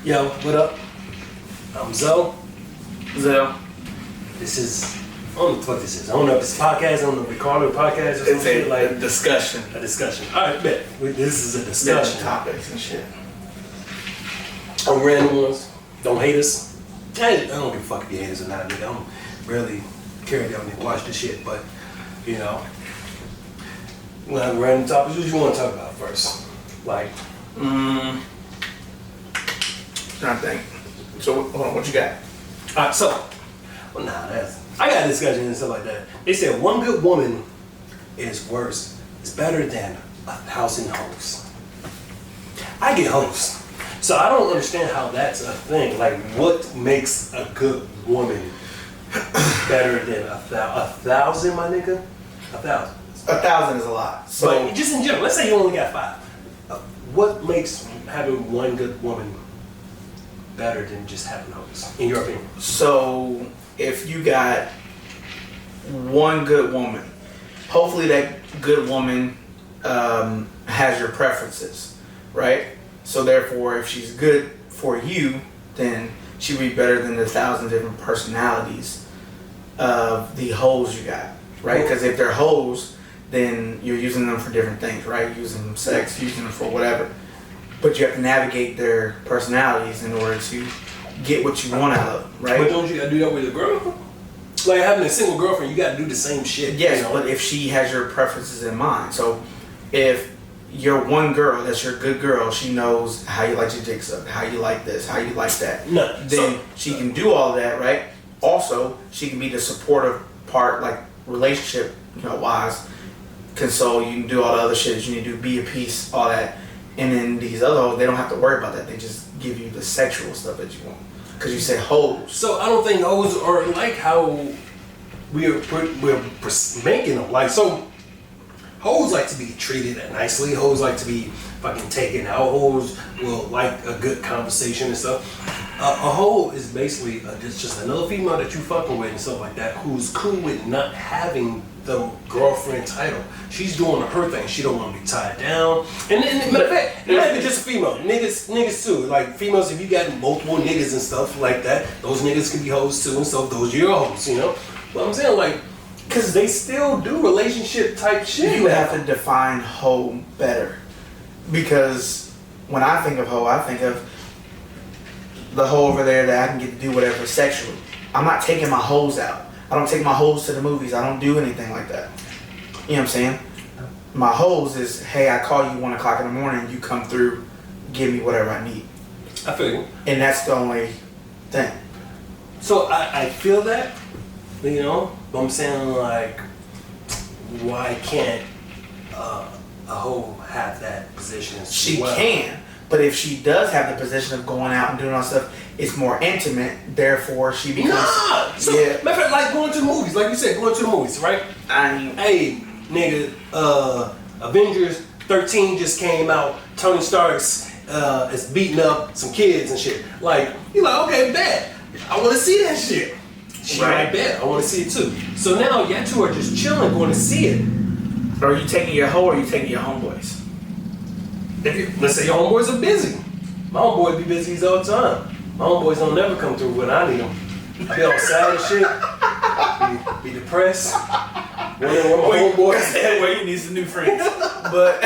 Yo, what up? I'm Zel. This is, I don't know what this is. I don't know if it's a podcast, I don't know if we call it a podcast or something. It's a discussion. A discussion. Alright, bet. This is a discussion. Different topics and shit. On random ones. Don't hate us. I don't give a fuck if you hate us or not, nigga. I don't really care if y'all nigga watch this shit, but, you know. We'll have random topics. What do you want to talk about first? Like, Trying to think. So, hold on, what you got? alright, so, I got a discussion and stuff like that. They said one good woman is better than 1,000 hoes. I get hoes. So I don't understand how that's a thing. Like, what makes a good woman better than 1,000, my nigga? 1,000. 1,000 is a lot. So, But just in general, let's say you only got 5. What makes having one good woman better than just having hoes, in your opinion? so if you got one good woman, hopefully that good woman has your preferences, right? So therefore, if she's good for you, then she'll be better than the 1,000 different personalities of the hoes you got, right? Because if they're hoes, then you're using them for different things, right? Using them sex, using them for whatever. But you have to navigate their personalities in order to get what you want out of them, right? But don't you gotta do that with a girl? Like having a single girlfriend, you gotta do the same shit. Yes, you know? but if she has your preferences in mind. So if you're one girl, that's your good girl, she knows how you like your dick sucked, how you like this, how you like that. No, then she can do all that, right? Also, she can be the supportive part, like relationship, wise, console, you can do all the other shit that you need to do, be a piece, all that. And then these other hoes, they don't have to worry about that. They just give you the sexual stuff that you want. Because you say hoes. So I don't think hoes are like how we're making them. Like, so hoes like to be treated nicely. Hoes like to be fucking taken out. Hoes will like a good conversation and stuff. A hoe is basically just another female that you fucking with and stuff like that, who's cool with not having the girlfriend title. She's doing her thing. She don't want to be tied down. And matter of fact, it might be just a female. Niggas too. Like females, if you got multiple niggas and stuff like that, those niggas can be hoes too and stuff. Those are your hoes, But I'm saying, like, because they still do relationship type shit. You have to define hoe better. Because when I think of hoe, I think of the hoe over there that I can get to do whatever sexually. I'm not taking my hoes out. I don't take my hoes to the movies. I don't do anything like that. You know what I'm saying? My hoes is, hey, I call you 1 o'clock in the morning, you come through, give me whatever I need. I feel you. And that's the only thing. So I feel that, but I'm saying, like, why can't a hoe have that position? She can, but if she does have the position of going out and doing all stuff, it's more intimate, therefore she becomes... Nah! So, matter of fact, like going to the movies, like you said, going to the movies, right? Hey, nigga, Avengers 13 just came out. Tony Stark's is beating up some kids and shit. Like, you're like, okay, bet. I want to see that shit. She right, bet. I want to see it too. So now y'all two are just chilling, going to see it. Are you taking your hoe or are you taking your homeboys? Let's say your homeboys are busy. My homeboys be busy all the time. My homeboys don't never come through when I need them. I be all sad and shit. Be depressed. Wondering where my homeboys at. Where you need some new friends. But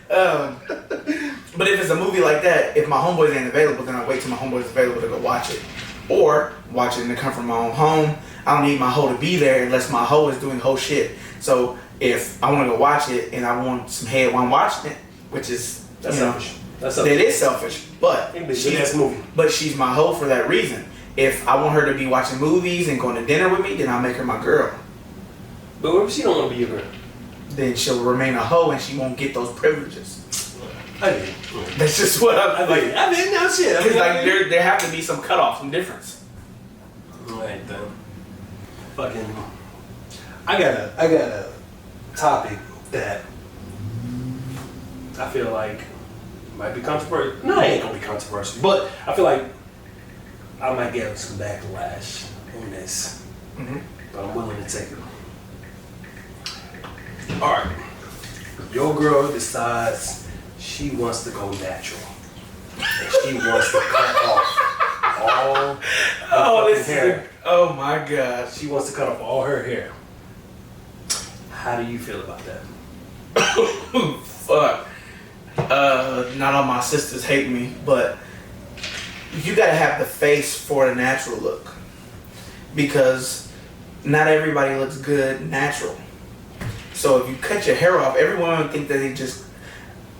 if it's a movie like that, if my homeboys ain't available, then I wait till my homeboys available to go watch it. Or watch it in the comfort of my own home. I don't need my hoe to be there unless my hoe is doing hoe shit. So if I want to go watch it and I want some head while I'm watching it, which is selfish. It is selfish, but she's my hoe for that reason. If I want her to be watching movies and going to dinner with me, then I'll make her my girl. But what if she don't want to be your girl? Then she'll remain a hoe and she won't get those privileges. I did. That's just what I did now shit. Because there have to be some cutoff, some difference. Right then. Fucking. I got a topic that I feel like might be controversial. No, it ain't gonna be controversial. But I feel like I might get some backlash on this. Mm-hmm. But I'm willing to take it. Alright. Your girl decides she wants to go natural. and she wants to cut off all the hair. Oh my God. She wants to cut off all her hair. How do you feel about that? Fuck. Not all my sisters hate me, but you gotta have the face for a natural look. Because not everybody looks good natural. So if you cut your hair off, everyone would think that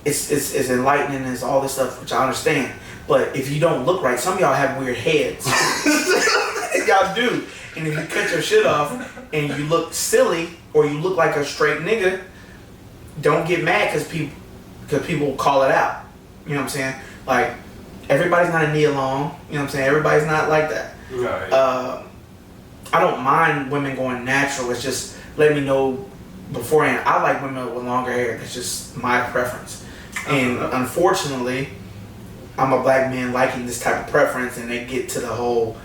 it's enlightening and it's all this stuff, which I understand. But if you don't look right, some of y'all have weird heads. Y'all do. And if you cut your shit off and you look silly or you look like a straight nigga, don't get mad because people call it out. You know what I'm saying? Like, everybody's not a knee long. You know what I'm saying? Everybody's not like that. Right. I don't mind women going natural. It's just let me know beforehand. I like women with longer hair. It's just my preference. And unfortunately, I'm a black man liking this type of preference, and they get to the whole,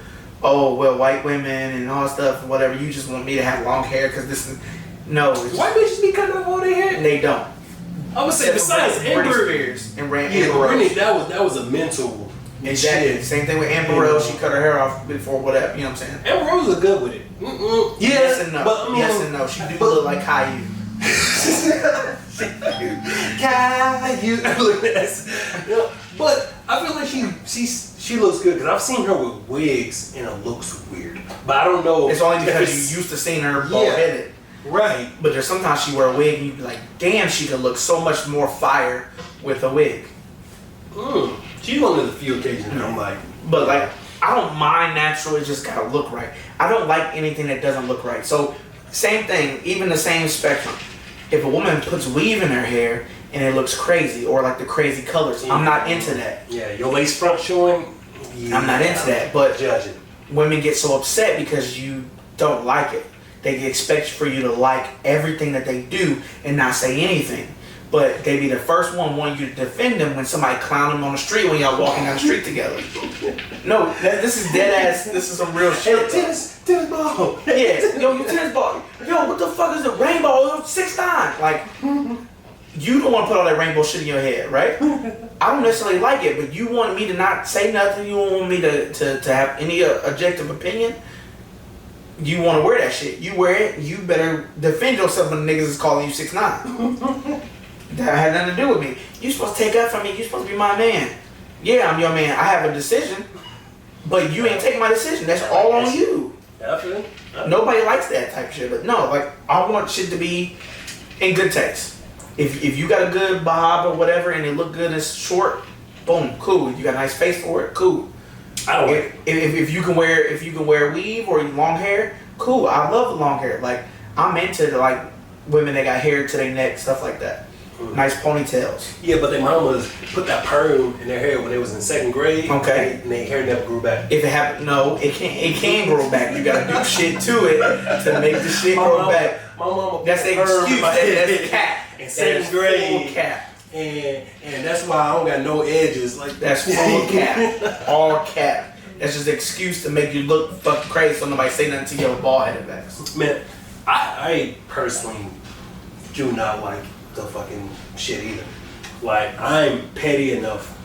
oh, well, white women and all that stuff, whatever. You just want me to have long hair because this is... No. White bitches be cutting off all their hair? And they don't. I would say besides Amber Spears and Amber Rose. Rose. That was a mental Exactly. shit. Same thing with Amber Rose. She cut her hair off before whatever. You know what I'm saying? Amber Rose is good with it. Mm-mm. Yeah, Yes and no. But, I mean, yes and no. She do look like Caillou. Caillou. But I feel like she looks good because I've seen her with wigs and it looks weird. But I don't know. It's only because you used to seeing her bald headed. Right. But there's sometimes she wear a wig and you be like, damn, she could look so much more fire with a wig. She's one of the few occasions I'm like. But like, I don't mind natural, it just gotta look right. I don't like anything that doesn't look right. So, same thing, even the same spectrum. If a woman puts weave in her hair and it looks crazy, or like the crazy colors, I'm not into that. Yeah, your lace front showing. Yeah, I'm not into that. But judging. Women get so upset because you don't like it. They expect for you to like everything that they do and not say anything. But they be the first one wanting you to defend them when somebody clown them on the street when y'all walking down the street together. No, this is dead ass. This is some real shit. Hey, tennis ball. Yeah, yo, you tennis ball. Yo, what the fuck is the rainbow? 6'9". Like, you don't want to put all that rainbow shit in your head, right? I don't necessarily like it, but you want me to not say nothing. You don't want me to have any objective opinion. You want to wear that shit. You wear it. You better defend yourself when the niggas is calling you 6'9". That had nothing to do with me. You supposed to take up from me. You supposed to be my man. Yeah, I'm your man. I have a decision, but you ain't taking my decision. That's all on you. Definitely. Nobody likes that type of shit. But no, like, I want shit to be in good taste. If you got a good bob or whatever and it look good, it's short, boom, cool. You got a nice face for it, cool. I don't like if you can wear weave or long hair, cool. I love the long hair. Like, I'm into like women that got hair to their neck, stuff like that. Nice ponytails. Yeah, but their mamas put that perm in their hair when they was in second grade. Okay. And their hair never grew back. If it happened, no, it can grow back. You gotta do shit to it to make the shit grow back. My mama. That's the excuse. That's cap. In second grade. Full cap. And that's why I don't got no edges like that. That's full cap. All cap. That's just an excuse to make you look fucking crazy so nobody say nothing to your bald headed backs. Man, I personally do not like the fucking shit either. Like, I'm petty enough.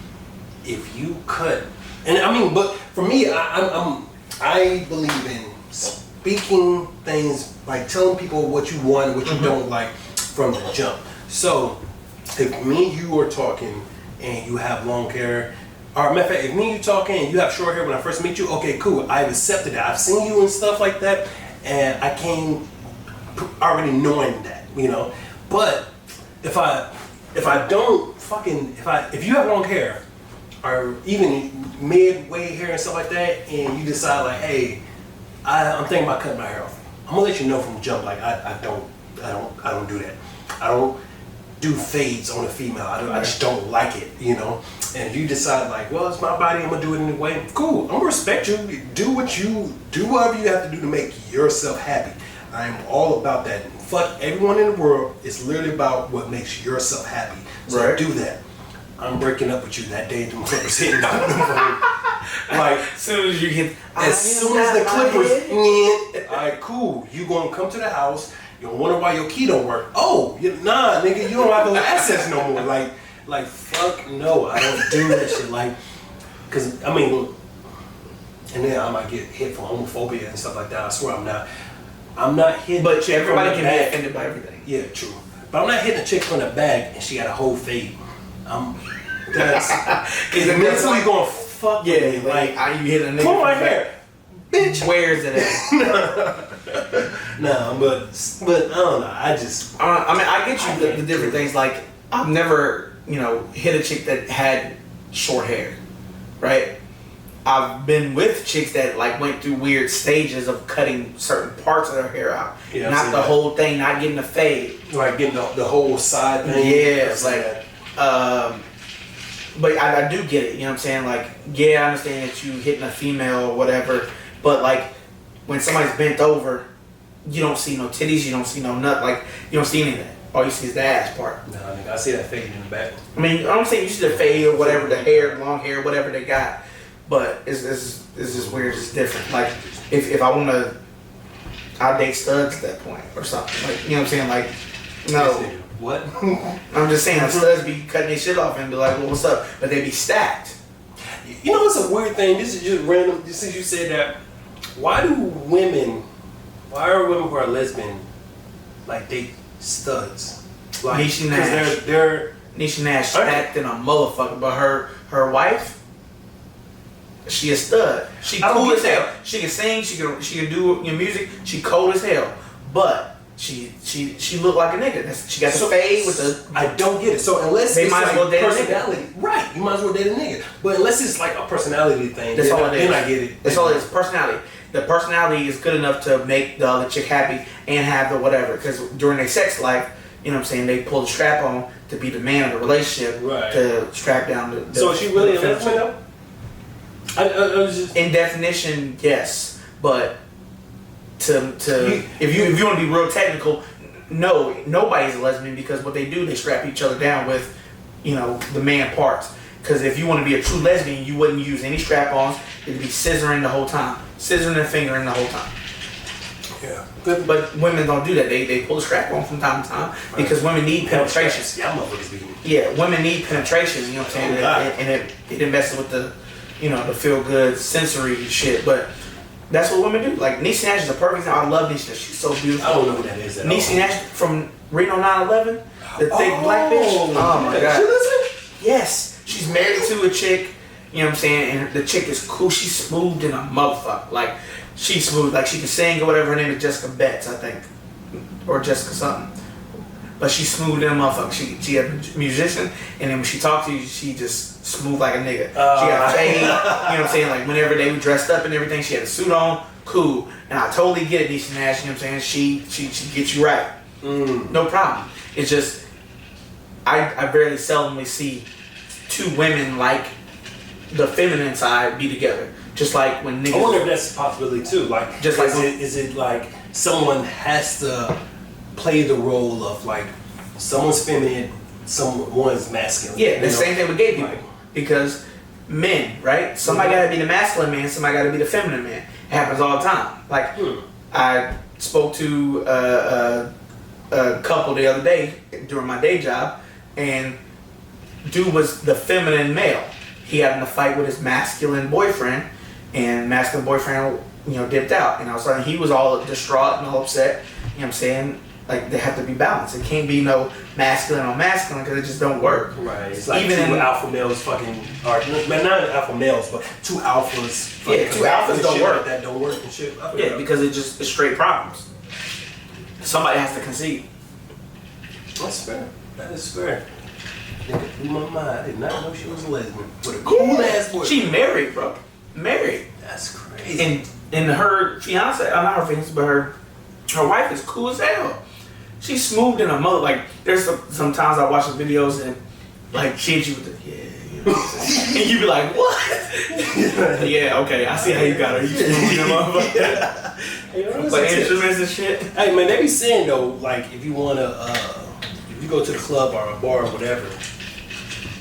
If you cut, and I mean, but for me, I believe in speaking things, like telling people what you want, what you don't like from the jump. So, if me and you are talking and you have long hair, or matter of fact, if me and you talking and you have short hair when I first meet you, okay, cool, I've accepted that. I've seen you and stuff like that, and I came already knowing that, you know. But if you have long hair, or even midway hair and stuff like that, and you decide like, hey, I'm thinking about cutting my hair off, I'm gonna let you know from jump. Like, I don't do that. I don't do fades on a female. I just don't like it, you know. And if you decide like, well, it's my body, I'm gonna do it anyway, cool. I'm gonna respect you. Do whatever you have to do to make yourself happy. I am all about that. Fuck everyone in the world. It's literally about what makes yourself happy. So right. Do that. I'm breaking up with you that day. The Clippers hitting down the road. Like, as soon as the Clippers, all right, cool. You gonna come to the house. You wonder why your key don't work. Oh, nah, nigga, you don't have no access no more. Like, Like, fuck no, I don't do that shit. Like, cause I mean, and then I might get hit for homophobia and stuff like that. I swear I'm not. I'm not hitting. But everybody can be offended by everything. Yeah, true. But I'm not hitting a chick from the back and she got a whole fade. That's because mentally going fuck with me. Like, you hit a nigga. Pull my hair, bitch. Where's it at? No, but I don't know. I just. I mean, I get you the different things. Like, I've never, hit a chick that had short hair, right? I've been with chicks that like went through weird stages of cutting certain parts of their hair out, Yeah, not the whole thing, not getting a fade, like getting the whole side thing. Yeah, it's like, but I do get it. You know what I'm saying? Like, yeah, I understand that you hitting a female or whatever, but like when somebody's bent over, you don't see no titties, you don't see no nut, like you don't see any of that. All you see is the ass part. No, I see that fade in the back. I mean, I'm saying you see the fade or whatever, the hair, long hair, whatever they got. But it's just weird. It's different. Like if I want to, I'll date studs at that point or something. Like, you know what I'm saying? Like, no. What? I'm just saying studs be cutting their shit off and be like, well, what's up? But they be stacked. You know what's a weird thing? This is just random. Since you said that, why are women who are lesbian like date studs? Like, Nisha Nash. They're Nisha Nash stacked in a motherfucker, but her wife. She a stud. She cool as hell. She can sing. She can do your music. She cold as hell. But she look like a nigga. She got the fade with the. I don't get it. So unless they it's might like as well date personality, a nigga. right? You might as well date a nigga. But unless it's like a personality thing, that's all it is. Then I get it. That's all it is. Personality. The personality is good enough to make the other chick happy and have the whatever. Because during their sex life, you know what I'm saying, they pull the strap on to be the man of the relationship, right? To strap down the. So is she really a lesbian though? I was just... In definition, yes, but if you want to be real technical, no, nobody's a lesbian because what they do, they strap each other down with, the man parts. Because if you want to be a true lesbian, you wouldn't use any strap-ons. It'd be scissoring the whole time, scissoring and fingering the whole time. Yeah. But women don't do that. They pull the strap on from time to time because women need penetration. Yeah, women need penetration. You know what I'm saying? And it messes with the. The feel good sensory shit, but that's what women do. Like Niecy Nash is a perfect example. I love Niecy Nash. She's so beautiful. I don't know who that is. Niecy Nash from Reno 9/11, the thick black bitch. Oh my god. She listen? Yes, she's married to a chick. You know what I'm saying? And the chick is cool. She's smooth in a motherfucker. Like she's smooth. Like she can sing or whatever. Her name is Jessica Betts, I think, or Jessica something. But she's smooth in a motherfucker. She a musician, and then when she talks to you, she just smooth like a nigga. She got a fade, you know what I'm saying? Like whenever they were dressed up and everything, she had a suit on, cool. And I totally get it, Niecy Nash, you know what I'm saying? She gets you right. No problem. It's just, I very seldomly see two women like the feminine side be together. Just like when niggas... I wonder if that's a possibility too. Like, just like is it like someone has to play the role of like someone's feminine, someone's masculine? Yeah, the same thing with gay people. Because men, right? Somebody gotta be the masculine man, somebody gotta be the feminine man. It happens all the time. Like I spoke to a couple the other day during my day job, and dude was the feminine male. He had a fight with his masculine boyfriend, and masculine boyfriend, dipped out. And all of a sudden he was all distraught and all upset. You know what I'm saying? Like they have to be balanced. It can't be no masculine on masculine because it just don't work. Right. It's like even two alpha males fucking are not alpha males, but two alphas. Yeah, two alphas don't work. That don't work and shit. Yeah, because it's straight problems. Somebody has to concede. That's fair. That is fair. Nigga blew my mind. I did not know she was a lesbian. With a cool ass boy. She married, bro. Married. That's crazy. And her fiance, not her fiance, but her wife is cool as hell. She's smooth in a mother. Like there's sometimes I watch the videos and like she hit you with the and you be like, what? Yeah, okay, I see how you got her. You smooth in a motherfucker. Like instruments and shit. Hey man, they be saying though, like if you if you go to the club or a bar or whatever,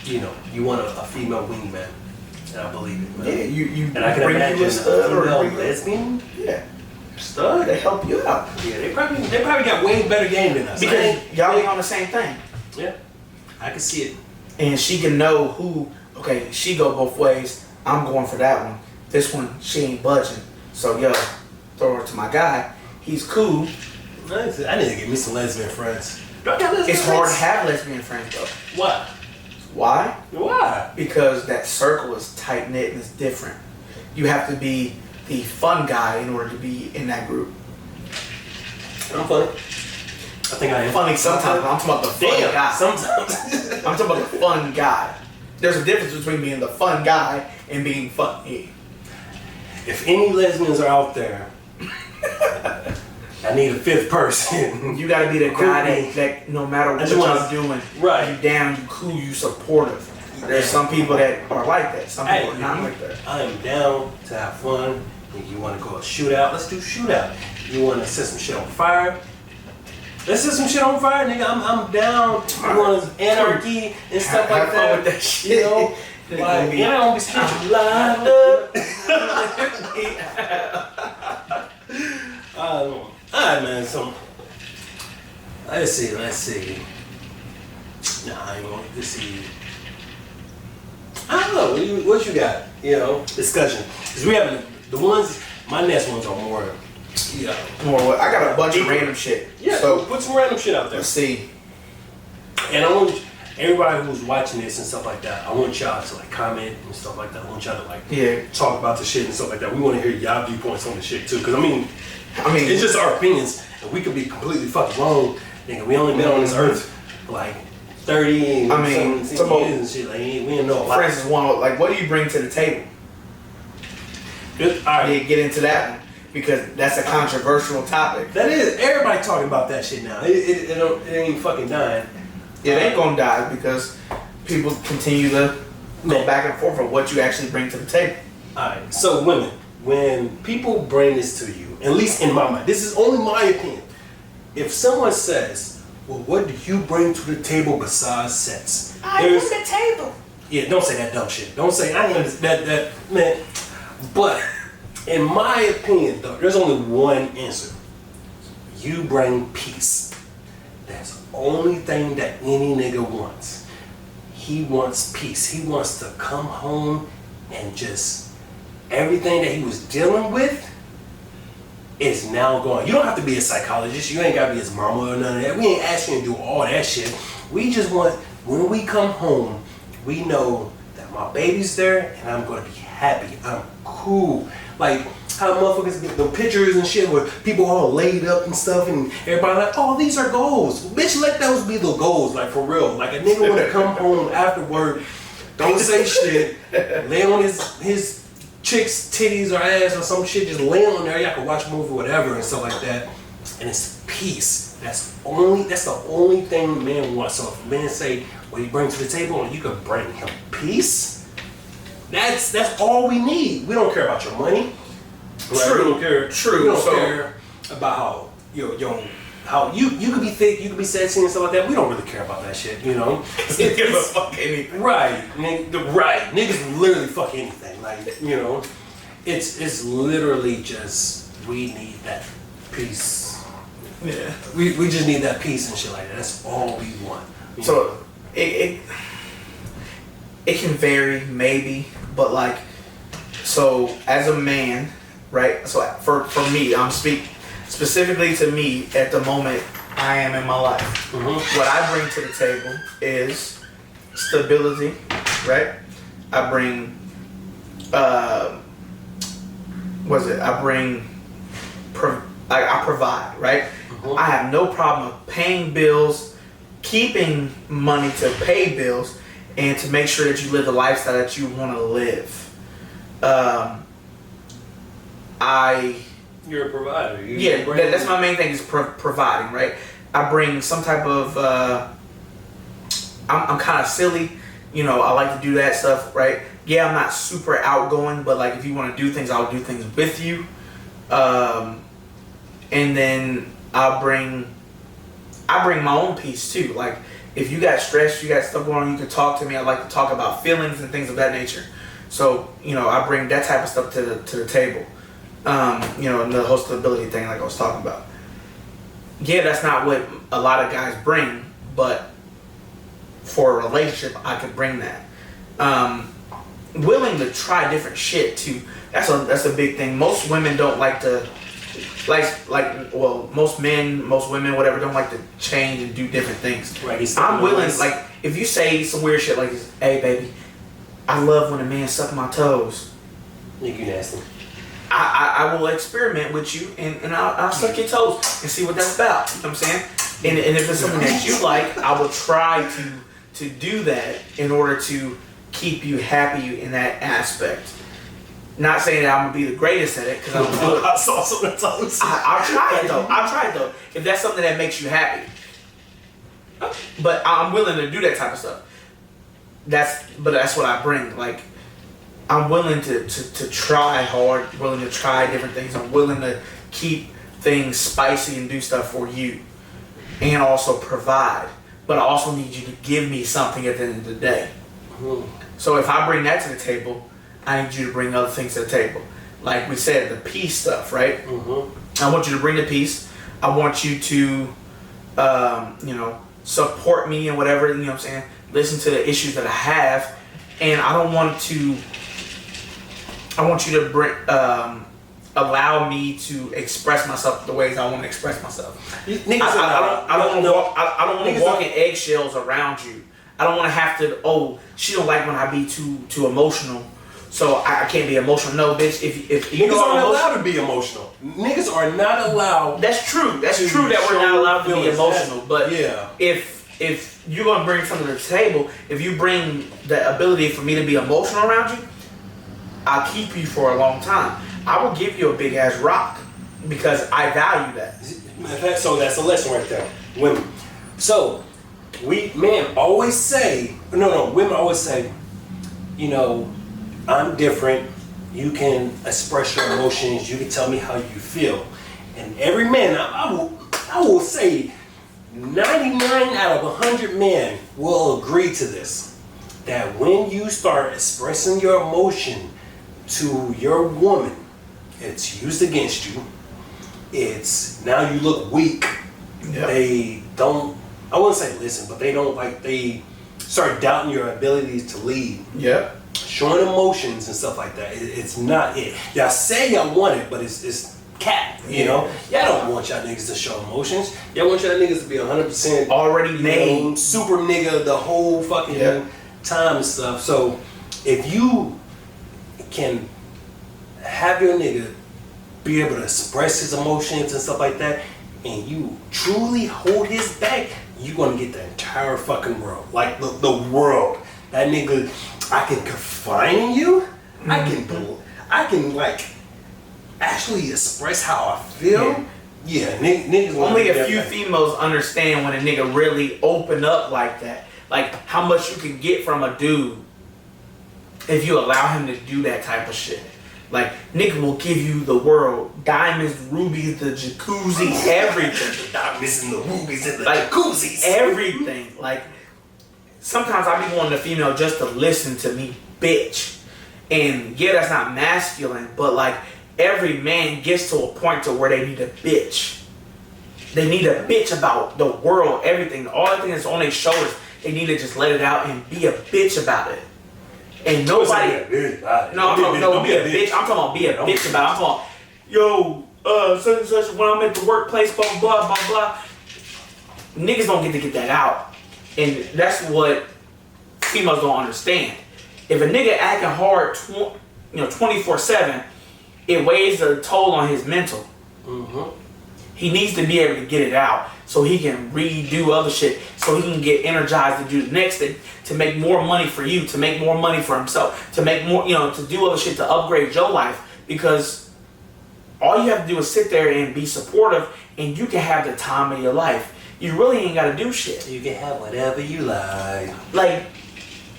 you want a female wingman. And I believe it, man. Yeah, you and I can imagine a female lesbian. Yeah. Stud, they help you out. Yeah, they probably got way better game than us. Because y'all ain't on the same thing. Yeah, I can see it. and she can know who. Okay, she go both ways. I'm going for that one. This one, she ain't budging. So yo, throw her to my guy. He's cool. Nice. I need to get me some lesbian friends. Do I got lesbian It's friends? hard to have lesbian friends though. Why? Why? Why? Because that circle is tight knit and it's different. You have to be the fun guy in order to be in that group. I'm funny. I think I am. Funny sometimes, but I'm talking about the fun guy. Sometimes. I'm talking about the fun guy. There's a difference between being the fun guy and being funny. If any lesbians are out there, I need a fifth person. You gotta be the guy that no matter what y'all doing, right. you down, you cool, you supportive. There's some people that are like that. Some people are not like that. I am down to have fun. If you want to go a shootout, let's do shootout. You want to set some shit on fire? Let's set some shit on fire, nigga. I'm down. You want anarchy and stuff like that. Fun with that shit. You know? Like, and I don't be spiritual lined up. Alright, man. So, let's see. Nah, I ain't gonna. Let's see. I don't know. What you got? You know, discussion. Because we haven't. The ones. My next ones are more. Yeah. More. I got a bunch of random shit. Yeah. So put some random shit out there. Let's see. And I want everybody who's watching this and stuff like that. I want y'all to like comment and stuff like that. I want y'all to like talk about the shit and stuff like that. We want to hear y'all viewpoints on the shit too. Because I mean, it's just our opinions, and we could be completely fucking wrong. Nigga, we only been on this earth like 30 and years and shit. Like, we didn't know a lot. For instance, one like, what do you bring to the table? Good. All right. Yeah, get into that one because that's a controversial topic. That is. Everybody talking about that shit now. It ain't fucking dying. It ain't gonna die because people continue to go back and forth on what you actually bring to the table. Alright, so women, when people bring this to you, at least in my mind, this is only my opinion. If someone says, well, what do you bring to the table besides sex? I bring the table. Yeah, don't say that dumb shit. Don't say, I ain't that, man. But, in my opinion, though, there's only one answer. You bring peace. That's the only thing that any nigga wants. He wants peace. He wants to come home and just everything that he was dealing with is now gone. You don't have to be a psychologist. You ain't got to be his mama or none of that. We ain't asking you to do all that shit. We just want, when we come home, we know that my baby's there and I'm going to be happy. I'm cool. Like, how motherfuckers get the pictures and shit where people all laid up and stuff and everybody like, oh, these are goals. Bitch, let those be the goals, like for real. Like a nigga wanna come home after work, don't say shit, lay on his chick's titties or ass or some shit, just lay on there, y'all can watch a movie or whatever and stuff like that. And it's peace. That's the only thing men want. So if men say, what you bring to the table, you can bring him peace. That's all we need. We don't care about your money. Right? True. We don't care. True. We don't care about how you could be thick, you could be sexy and stuff like that. We don't really care about that shit, you know. Niggas fuck anything. Right. Niggas literally fuck anything. Like, you know, it's literally just we need that peace. Yeah. We just need that peace and shit like that. That's all we want. So it can vary maybe, but like, so as a man, right? So for me, I'm speaking specifically to me at the moment I am in my life. Mm-hmm. What I bring to the table is stability, right? I bring, I provide, right? Mm-hmm. I have no problem paying bills, keeping money to pay bills, and to make sure that you live the lifestyle that you want to live. You're a provider. That's my main thing is providing, right? I bring some type of, I'm kind of silly, you know, I like to do that stuff, right? Yeah, I'm not super outgoing, but like if you want to do things, I'll do things with you. And then I bring my own piece too. Like if you got stress, you got stuff going on, you can talk to me. I like to talk about feelings and things of that nature. So, you know, I bring that type of stuff to the table. You know, and the whole stability thing like I was talking about. Yeah, that's not what a lot of guys bring, but for a relationship, I could bring that. Willing to try different shit too. That's a big thing. Most women don't like to most men, most women, whatever, don't like to change and do different things. Right. I'm willing, like, if you say some weird shit like this, hey baby, I love when a man suck my toes. Nigga, you nasty. I will experiment with you and I'll suck your toes and see what that's about. You know what I'm saying? And if it's something that you like, I will try to do that in order to keep you happy in that aspect. Not saying that I'm gonna be the greatest at it, because I don't do it. I saw some of the toes. I'll try it though. If that's something that makes you happy. But I'm willing to do that type of stuff. That's what I bring. Like, I'm willing to try hard, willing to try different things. I'm willing to keep things spicy and do stuff for you. And also provide. But I also need you to give me something at the end of the day. So if I bring that to the table, I need you to bring other things to the table. Like we said, the peace stuff, right? I want you to bring the peace. I want you to, support me and whatever, you know what I'm saying? Listen to the issues that I have. And I want you to bring, allow me to express myself the ways I want to express myself. I don't want to walk in eggshells around you. I don't want to have to, she don't like when I be too emotional, so I can't be emotional. No, bitch, if you niggas aren't allowed to be emotional. Niggas are not allowed. That's true. That's true that we're not allowed to be emotional. But yeah, if you're gonna bring something to the table, if you bring the ability for me to be emotional around you, I'll keep you for a long time. I will give you a big ass rock because I value that. So that's a lesson right there, women. So women always say, I'm different. You can express your emotions. You can tell me how you feel. And every man, I will say, 99 out of 100 men will agree to this. That when you start expressing your emotion to your woman, it's used against you. It's now you look weak. Yep. They don't, I wouldn't say listen, but they start doubting your abilities to lead. Yep. Showing emotions and stuff like that. It's not it. Y'all say y'all want it, but it's cap. You know? Y'all don't want y'all niggas to show emotions. Y'all want y'all niggas to be 100% already made. Super nigga the whole fucking time and stuff. So if you can have your nigga be able to express his emotions and stuff like that, and you truly hold his back, you're gonna get the entire fucking world. Like the world. That nigga, I can confide in you. Mm-hmm. I can like actually express how I feel. Yeah, niggas. Only a few females understand when a nigga really open up like that. Like how much you can get from a dude if you allow him to do that type of shit. Like, nigga will give you the world. Diamonds, rubies, the jacuzzi, everything. The diamonds and the rubies and the jacuzzis. Everything. Like, sometimes I be wanting a female just to listen to me, bitch. And yeah, that's not masculine, but like, every man gets to a point to where they need a bitch. They need a bitch about the world, everything. All the things that's on their shoulders, they need to just let it out and be a bitch about it. And nobody. No, I'm talking about be a bitch. I'm talking about be a bitch about it. I'm talking about, such and such, when I'm at the workplace, blah, blah, blah, blah. Niggas don't get that out. And that's what females don't understand. If a nigga acting hard 24/7, it weighs a toll on his mental. Mm-hmm. He needs to be able to get it out so he can redo other shit, so he can get energized to do the next thing, to make more money for you, to make more money for himself, to make more, to do other shit to upgrade your life. Because all you have to do is sit there and be supportive, and you can have the time of your life. You really ain't got to do shit. You can have whatever you like. Like,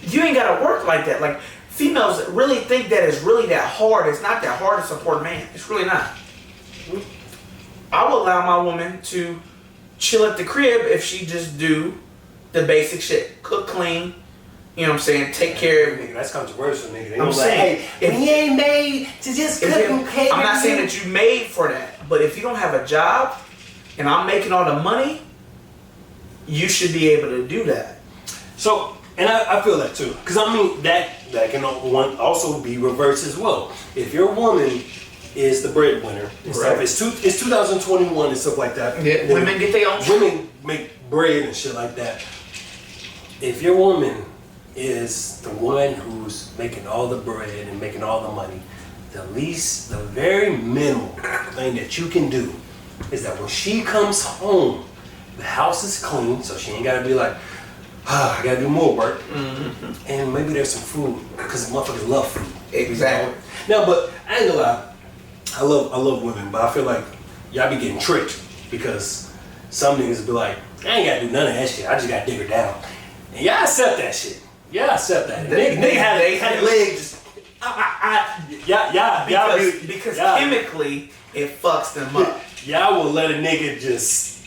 you ain't got to work like that. Like, females really think that it's really that hard. It's not that hard to support a man. It's really not. I will allow my woman to chill at the crib if she just do the basic shit. Cook, clean, you know what I'm saying? Take care of nigga, that's controversial, nigga. I'm saying, like, hey, if he ain't made to just cook and pay. I'm not saying that you made for that, but if you don't have a job and I'm making all the money, you should be able to do that. So, and I feel that too, because I mean that can also be reversed as well. If your woman is the breadwinner and stuff, it's 2021 and stuff like that. Yeah, women get their own. Women make bread and shit like that. If your woman is the one who's making all the bread and making all the money, the very minimal thing that you can do is that when she comes home, the house is clean, so she ain't gotta be like, I gotta do more work. Mm-hmm. And maybe there's some food, because motherfuckers love food. Exactly. No, but I ain't gonna lie, I love women, but I feel like y'all be getting tricked, because some niggas be like, I ain't gotta do none of that shit, I just gotta dig her down. And y'all accept that shit. Y'all accept that. They had legs. Because chemically it fucks them up. Y'all will let a nigga just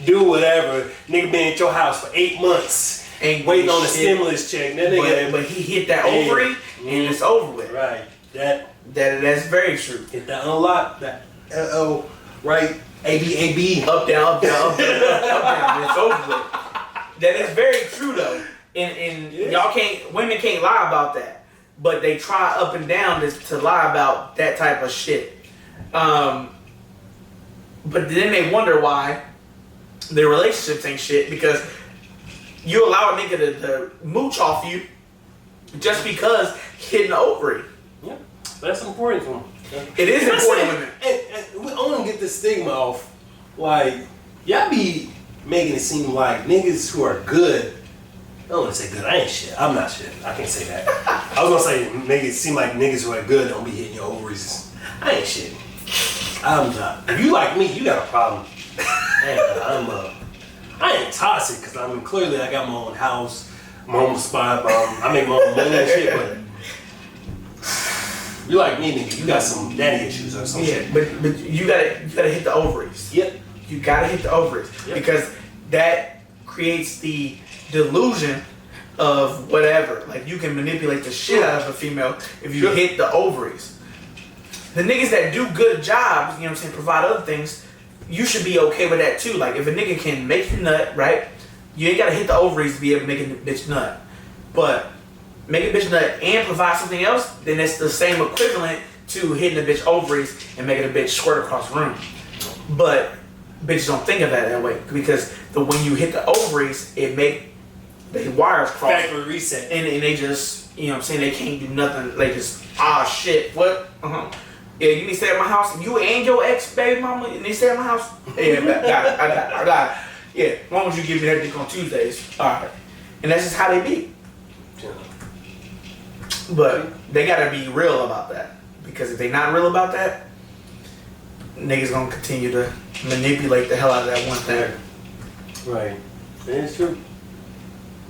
do whatever. Nigga been at your house for 8 months, ain't waiting on a stimulus check. That nigga, but he hit that ovary and it's over with. Right. That's very true. Hit that unlock. That right. AB. Up down. It's over with. That is very true though. And women can't lie about that. But they try up and down to lie about that type of shit. But then they wonder why their relationships ain't shit, because you allow a nigga to mooch off you just because hitting the ovary. Yeah, that's important to them. It is important to women. And I want to get this stigma off. Like, y'all be making it seem like niggas who are good, I don't want to say good, I ain't shit. I'm not shit. I can't say that. I was going to say, make it seem like niggas who are good don't be hitting your ovaries. I ain't shit. I'm not. If you like me, you got a problem. I ain't toxic, because I mean, clearly I got my own house, my own spot, I make my own money and shit, but you like me, nigga, you got some daddy issues or some shit. But you gotta hit the ovaries. Yep. You gotta hit the ovaries. Yep. Because that creates the delusion of whatever. Like, you can manipulate the shit out of a female if you hit the ovaries. The niggas that do good jobs, you know what I'm saying, provide other things, you should be okay with that too. Like, if a nigga can make you nut, right? You ain't gotta hit the ovaries to be able to make a bitch nut. But make a bitch nut and provide something else, then it's the same equivalent to hitting a bitch ovaries and making a bitch squirt across the room. But bitches don't think of that way, because when you hit the ovaries, it make the wires cross. Factory reset. And they just, you know what I'm saying, they can't do nothing. They just, shit, what? Yeah, you need to stay at my house. You and your ex baby mama, you need to stay at my house. Yeah, I got it. Yeah, as long as you give me that dick on Tuesdays. Alright. And that's just how they be. Yeah. But they gotta be real about that. Because if they not real about that, niggas gonna continue to manipulate the hell out of that one thing. Right. And it's true.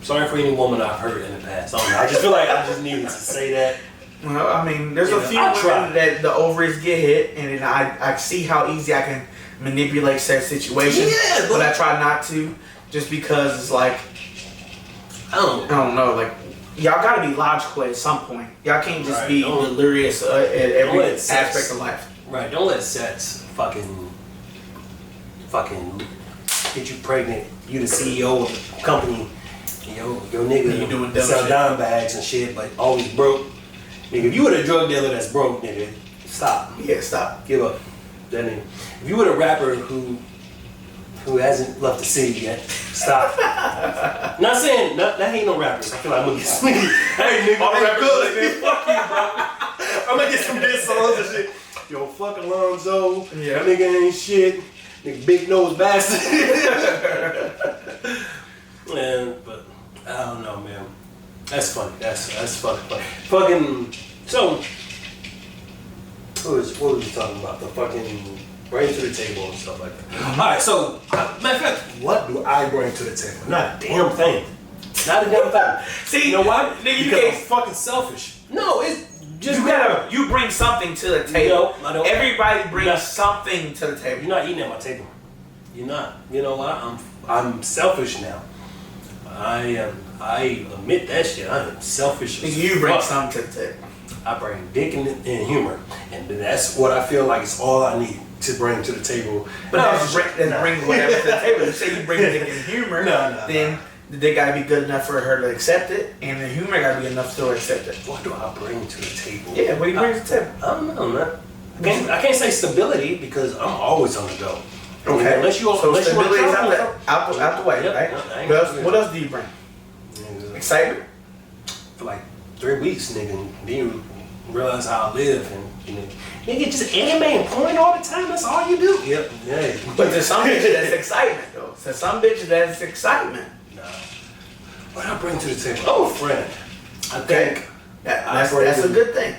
Sorry for any woman I've hurt in the past. I don't know. I just feel like I just needed to say that. Well, I mean, there's a few women that the ovaries get hit, and then I see how easy I can manipulate said situation. Yeah, but I try not to, just because it's like, I don't know, like, y'all gotta be logical at some point. Y'all can't just be delirious at every aspect of life. Right, don't let sex fucking get you pregnant. You the CEO of the company, your nigga you doing sell dime bags and shit, but always broke. Nigga, if you were a drug dealer that's broke, nigga, stop. Yeah, stop. Give up. That nigga. If you were a rapper who hasn't left the city yet, stop. Not saying that ain't no rappers. I feel like I'm gonna get some nigga. Hey nigga, all rappers like, man, fuck you, bro. I'm gonna get some diss songs and shit. Yo, fuck Alonzo. Yeah. That nigga ain't shit. Nigga, big nose bastard. Man, but I don't know, man. That's funny. That's fucking funny. Fucking. So, what was you talking about? The fucking bring to the table and stuff like that. Mm-hmm. All right. So, matter of fact, what do I bring to the table? Not a damn thing. Not a damn thing. See, you know why? Nigga, because I'm fucking selfish. No, it's just you bring something to the table. I don't. Everybody brings something to the table. You're not eating at my table. You're not. You know what? I'm selfish now. I admit that shit. I am selfish. You bring something to the table. I bring dick and humor, and that's what I feel like is all I need to bring to the table. But bring whatever to the table. You say you bring dick and humor, then the dick gotta be good enough for her to accept it, and the humor gotta be enough to accept it. What do I bring to the table? Yeah, what do you bring to the table? I don't know, man. I can't say stability because I'm always on the go. Okay. Unless you stability is out the way, Yep. right? No, what else do you bring? Excitement? For like 3 weeks, nigga, and then you realize how I live, and nigga, just anime and porn all the time. That's all you do. Yep. Yeah. But to some bitches, that's excitement, though. To some bitches, that's excitement. Nah. What I bring to the table? Oh, a friend. I think that's a good thing.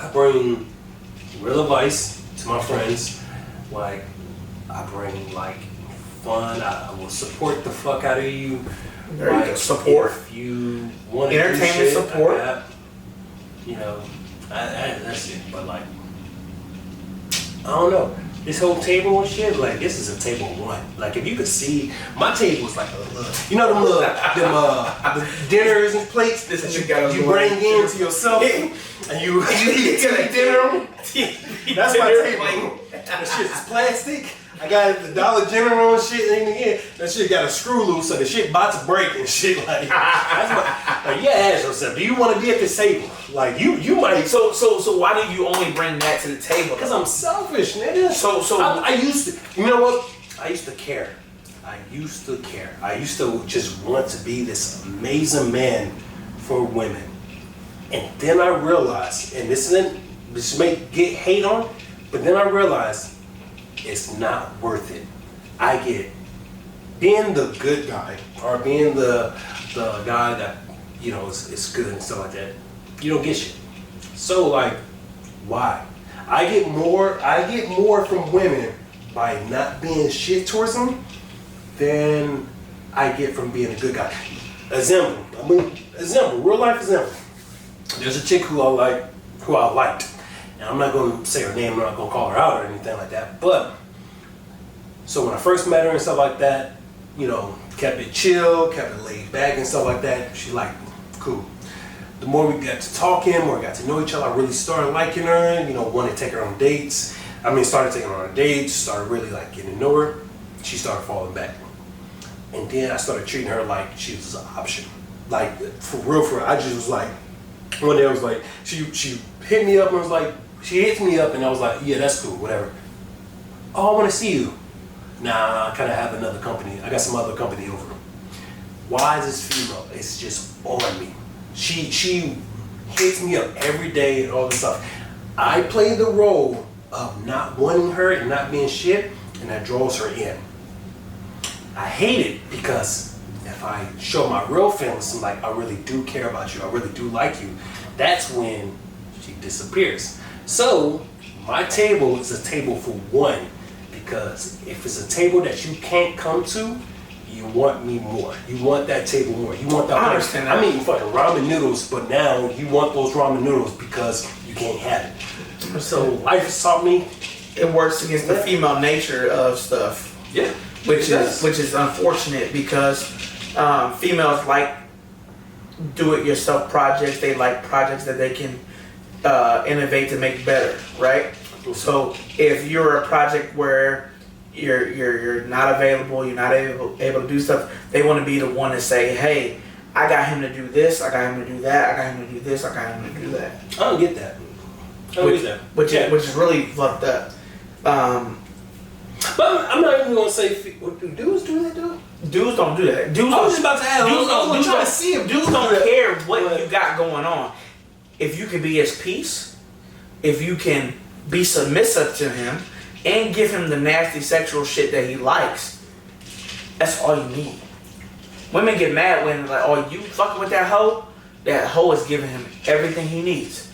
I bring real advice to my friends. Like, I bring like fun. I will support the fuck out of you. There you go. Support. If you want to entertainment support. That's it. But like, I don't know. This whole table and shit, like this is a table one. Like if you could see, my table is like a you know the dinners and plates that you bring in to yourself and you eat dinner. That's my table. That shit is plastic. I got the Dollar General and shit, and again, that shit got a screw loose, so the shit about to break and shit. Like, that's like you ask yourself, do you want to be at this table? Like, you might. So why do you only bring that to the table? Because I'm selfish, nigga. So I used to. You know what? I used to care. I used to just want to be this amazing man for women, and then I realized, and this may get hate on, but then I realized. It's not worth it. I get being the good guy or being the guy that is good and stuff like that. You don't get shit. So like, why? I get more from women by not being shit towards them than I get from being a good guy. Example, real life example. There's a chick who I liked. And I'm not going to say her name, I'm not going to call her out or anything like that. But, so when I first met her and stuff like that, kept it chill, kept it laid back and stuff like that, she liked me. Cool. The more we got to talking, the more we got to know each other, I really started liking her, wanted to take her on dates. Started taking her on dates, started really like getting to know her. She started falling back. And then I started treating her like she was an option. Like, for real, I just was like, one day I was like, she hit me up and was like, she hits me up and I was like, yeah, that's cool, whatever. Oh, I want to see you. Nah, I kind of have another company. I got some other company over. Why is this female? It's just on me. She hits me up every day and all this stuff. I play the role of not wanting her and not being shit, and that draws her in. I hate it because if I show my real feelings, I'm like, I really do care about you, I really do like you, that's when she disappears. So my table is a table for one, because if it's a table that you can't come to, you want me more. You want that table more. You want that. I understand that. I'm eating fucking ramen noodles, but now you want those ramen noodles because you can't have it. So life has taught me. It works against the female nature of stuff. Yeah. Which is unfortunate because females like do-it-yourself projects. They like projects that they can innovate to make better, right? So if you're a project where you're not available, you're not able to do stuff, they want to be the one to say, hey, I got him to do this, I got him to do that, I got him to do this, I got him to do that. I don't get that. Which is really fucked up. But I'm not even gonna say do dudes do that though. Dudes don't do that. Dudes I was just about to ask. Dudes I'm trying to see if dudes don't care what you got going on. If you can be his peace, if you can be submissive to him, and give him the nasty sexual shit that he likes, that's all you need. Women get mad when like, oh, you fucking with that hoe? That hoe is giving him everything he needs.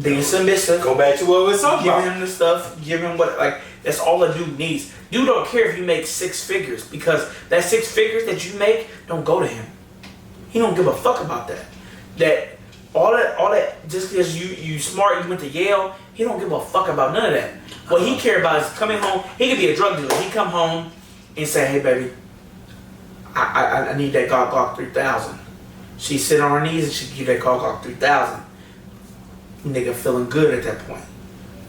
Being submissive. Go back to what we was talking about. Giving him the stuff, giving him what, like, that's all a dude needs. Dude don't care if you make 6 figures, because that 6 figures that you make don't go to him. He don't give a fuck about that. All that, just because you smart, you went to Yale, he don't give a fuck about none of that. What he care about is coming home. He could be a drug dealer. He come home and say, hey baby, I need that Glock 3000. She sit on her knees and she give that Glock 3000. Nigga feeling good at that point.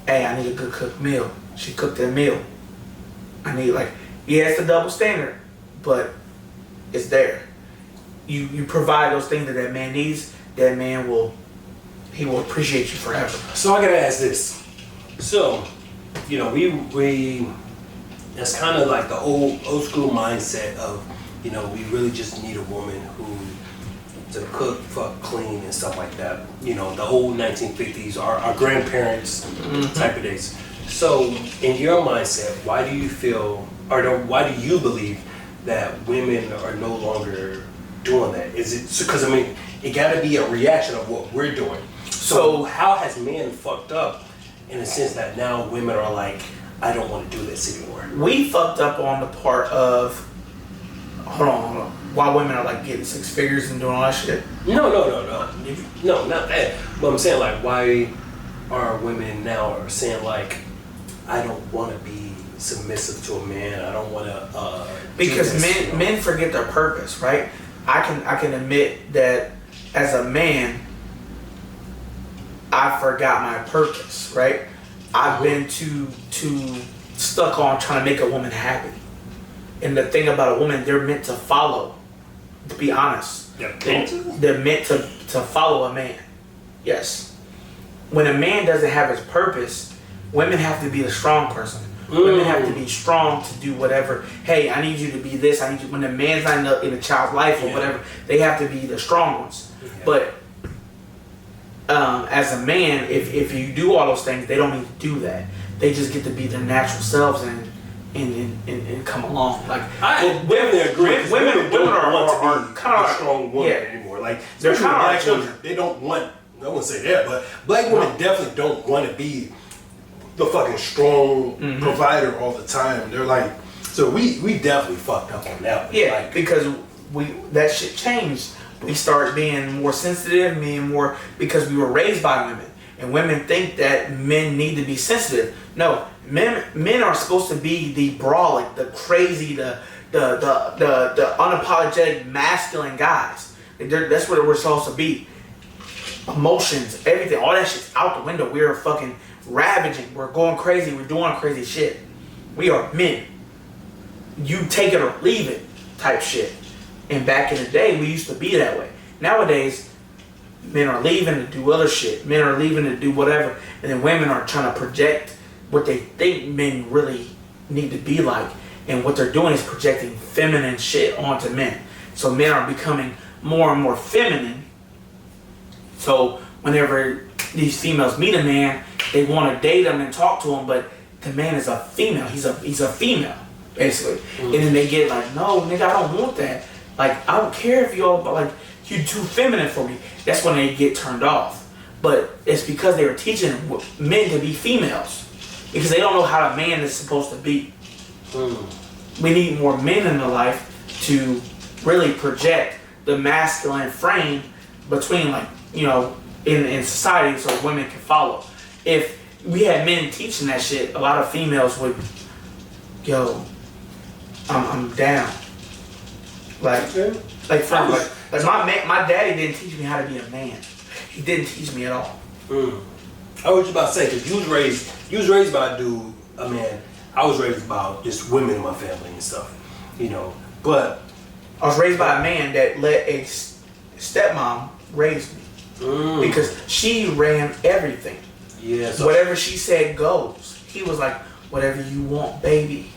Hey, I need a good cooked meal. She cooked that meal. I need, like, yeah, it's a double standard, but it's there. you provide those things that man needs, that man will appreciate you forever. So I gotta ask this. So, we that's kind of like the old school mindset of, we really just need a woman who to cook, fuck, clean, and stuff like that. The old 1950s, our grandparents type of days. So, in your mindset, why do you feel, why do you believe that women are no longer doing that? Is it because it got to be a reaction of what we're doing? So how has men fucked up in the sense that now women are like, I don't want to do this anymore? We fucked up on the part of, hold on. Why women are like getting six figures and doing all that shit? No, not that. But I'm saying like, why are women now are saying like, I don't want to be submissive to a man. I don't want to. Because men forget their purpose, right? I can admit that as a man, I forgot my purpose, right? I've been too stuck on trying to make a woman happy. And the thing about a woman, they're meant to follow. To be honest, they're meant to follow a man. Yes. When a man doesn't have his purpose, women have to be the strong person. Women have to be strong to do whatever. Hey, I need you to be this. I need you. When the man's not in a child's life or whatever, they have to be the strong ones. Yeah. But as a man, if you do all those things, they don't need to do that. They just get to be their natural selves and come along. Like women agree. Women don't want to be kind of a strong woman anymore. Like they're kind of black children. They don't want. I wouldn't say that, but black women definitely don't want to be the fucking strong provider all the time. They're like, so we definitely fucked up on that one. Yeah, like, because that shit changed. We start being more sensitive, because we were raised by women, and women think that men need to be sensitive. No, men are supposed to be the brawling, the crazy, the unapologetic masculine guys. That's what we're supposed to be. Emotions, everything, all that shit's out the window. We're fucking ravaging. We're going crazy. We're doing crazy shit. We are men. You take it or leave it type shit. And back in the day, we used to be that way. Nowadays, men are leaving to do other shit. Men are leaving to do whatever. And then women are trying to project what they think men really need to be like. And what they're doing is projecting feminine shit onto men. So men are becoming more and more feminine. So whenever these females meet a man, they want to date him and talk to him, but the man is a female. He's a female, basically. And then they get like, no, nigga, I don't want that. Like, I don't care if you're you're too feminine for me. That's when they get turned off. But it's because they were teaching men to be females. Because they don't know how a man is supposed to be. We need more men in the life to really project the masculine frame between in society so women can follow. If we had men teaching that shit, a lot of females would, I'm down. My daddy didn't teach me how to be a man. He didn't teach me at all. I was about to say, because you was raised by a dude, a man. I was raised by just women in my family and stuff, But I was raised by a man that let a stepmom raise me. Because she ran everything. Yeah. So whatever she said goes. He was like, whatever you want, baby.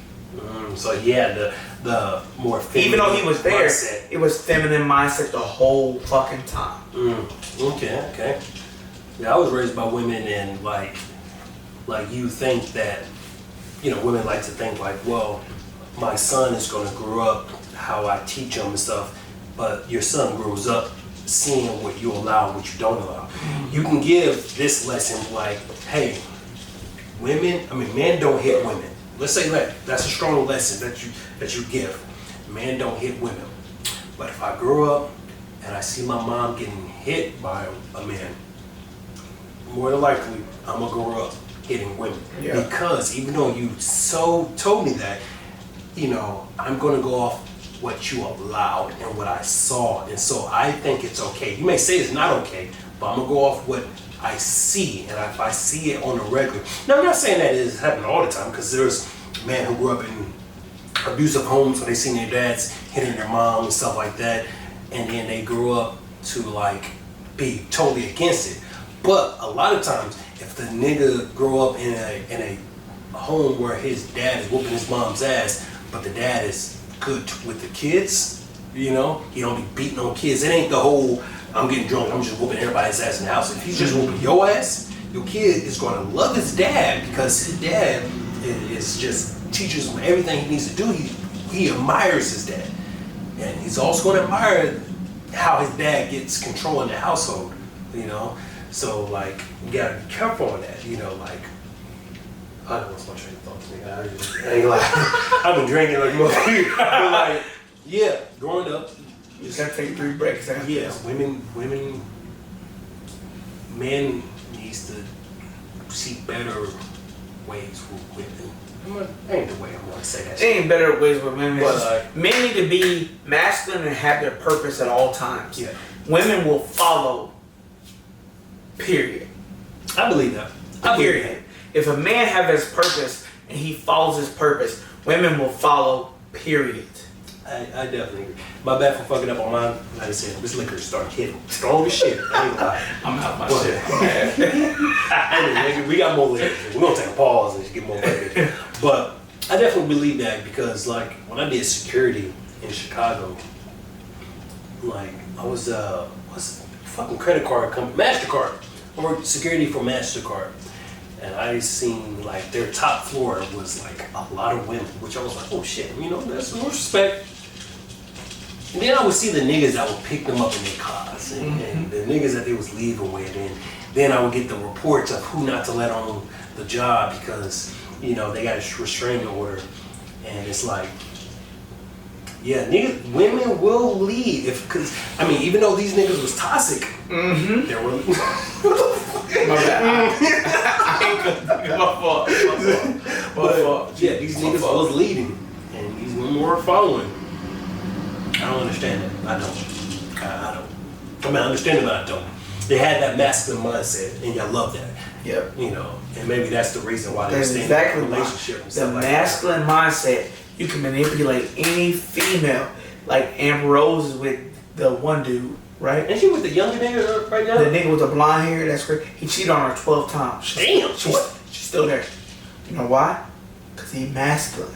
So yeah, the more feminine. Even though he was there, mindset. It was feminine mindset the whole fucking time. Okay. Yeah, I was raised by women, and like you think that, women like to think like, well, my son is going to grow up how I teach him and stuff, but your son grows up seeing what you allow and what you don't allow. You can give this lesson like, hey, men don't hit women. Let's say that's a strong lesson that you give. Men don't hit women. But if I grow up and I see my mom getting hit by a man, more than likely I'm gonna grow up hitting women. Yeah. Because even though you so told me that, I'm gonna go off what you allowed and what I saw, and so I think it's okay. You may say it's not okay, but I'm gonna go off what I see, and if I see it on a regular. Now, I'm not saying that it is happening all the time, because there's men who grew up in abusive homes where they seen their dads hitting their mom and stuff like that. and then they grow up to like be totally against it. But a lot of times, if the nigga grow up in a home where his dad is whooping his mom's ass, but the dad is good with the kids, you know, he don't be beating on kids. It ain't the whole I'm getting drunk, I'm just whooping everybody's ass in the house. If he's just whooping your ass, your kid is gonna love his dad because his dad is just teaches him everything he needs to do. He admires his dad, and he's also gonna admire how his dad gets control in the household, you know. So like you gotta be careful on that, you know. Like I don't know what's my train of thoughts, nigga. I ain't like I've been drinking like motherfucker, but like yeah, growing up, You just gotta take 3 breaks. yeah, men needs to seek better ways with women. Ain't the way I'm gonna say that. There ain't better ways with women. But, men need to be masculine and have their purpose at all times. Yeah. Women will follow. Period. I believe that. Period. If a man have his purpose and he follows his purpose, women will follow. Period. I definitely agree. My bad for fucking up on mine. Like I said, this liquor started hitting strong as shit. I ain't lying. I'm out my But- shit. Anyway, we got more liquor. We're gonna take a pause and just get more liquor. But I definitely believe that because like when I did security in Chicago, like I was what's the fucking credit card company, MasterCard. I worked security for MasterCard. And I seen like their top floor was like a lot of women, which I was like, oh shit, you know, that's some respect. And then I would see the niggas that would pick them up in their cars and the niggas that they was leaving with, and then I would get the reports of who not to let on the job because, you know, they got a restraining order. And it's like, yeah, niggas, women will leave because I mean, even though these niggas was toxic, they were. My bad. My fault. Yeah, these niggas was leading, and these women were following. I don't understand it. I don't. I mean, I understand it, but I don't. They had that masculine mindset, and y'all love that. Yep. You know, and maybe that's the reason why they're That's staying exactly in a relationship and the stuff like masculine mindset. You can manipulate any female. Like Amber Rose is with the one dude, right? that. And she with the younger nigga right now? The nigga with the blonde hair, that's great. He cheated on her 12 times. Damn, She's still there. You know why? Because he's masculine.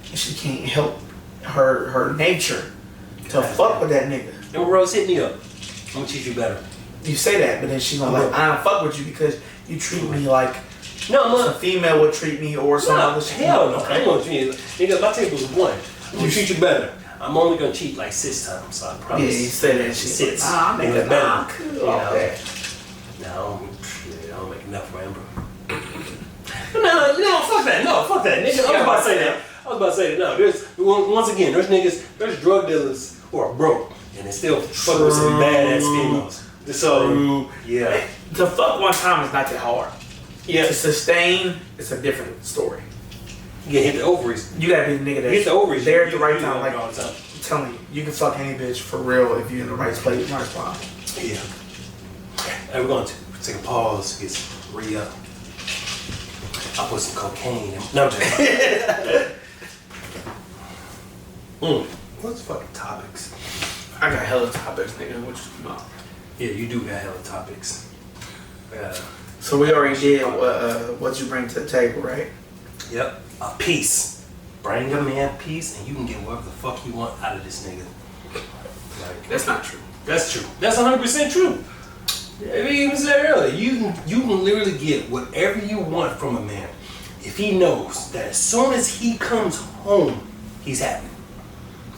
And she can't help her nature to fuck with that nigga. And Rose, hit me up. I'm gonna teach you better. You say that, but then she's gonna like, I don't fuck with you because you treat me like No, I'm a female would treat me or some other shit. hell no. I ain't gonna treat you. Nigga, my table's 1. I'm gonna treat you better. I'm only gonna cheat like 6 times, so I promise. Yeah, you say that shit. Six. Nah, Nigga, nigga, better. nah, I'm cool You know? off that. No, I don't make enough for Amber. No, fuck that. No, fuck that. Nigga, I was about to say that. No, there's once again, there's drug dealers who are broke and they still fuck with some badass females. So yeah, To fuck one time is not that hard. yeah. To sustain, it's a different story. You get hit the ovaries. You gotta be the nigga Hit the ovaries. there at the You right do time. that Like, all the time. I'm telling you, you can fuck any bitch for real if you're in the right place, right spot. Yeah. Hey, we're going to take a pause, get some re-up. I'll put some cocaine in. No, I'm just What's fucking topics? I got hella topics, nigga. What you talking about? Yeah, you do got hella topics. So we already did what you bring to the table, right? Yep. A piece. Bring a man peace and you can get whatever the fuck you want out of this nigga. Like, That's not true. that's true. That's 100% true. I even said earlier, you can literally get whatever you want from a man if he knows that as soon as he comes home, he's happy.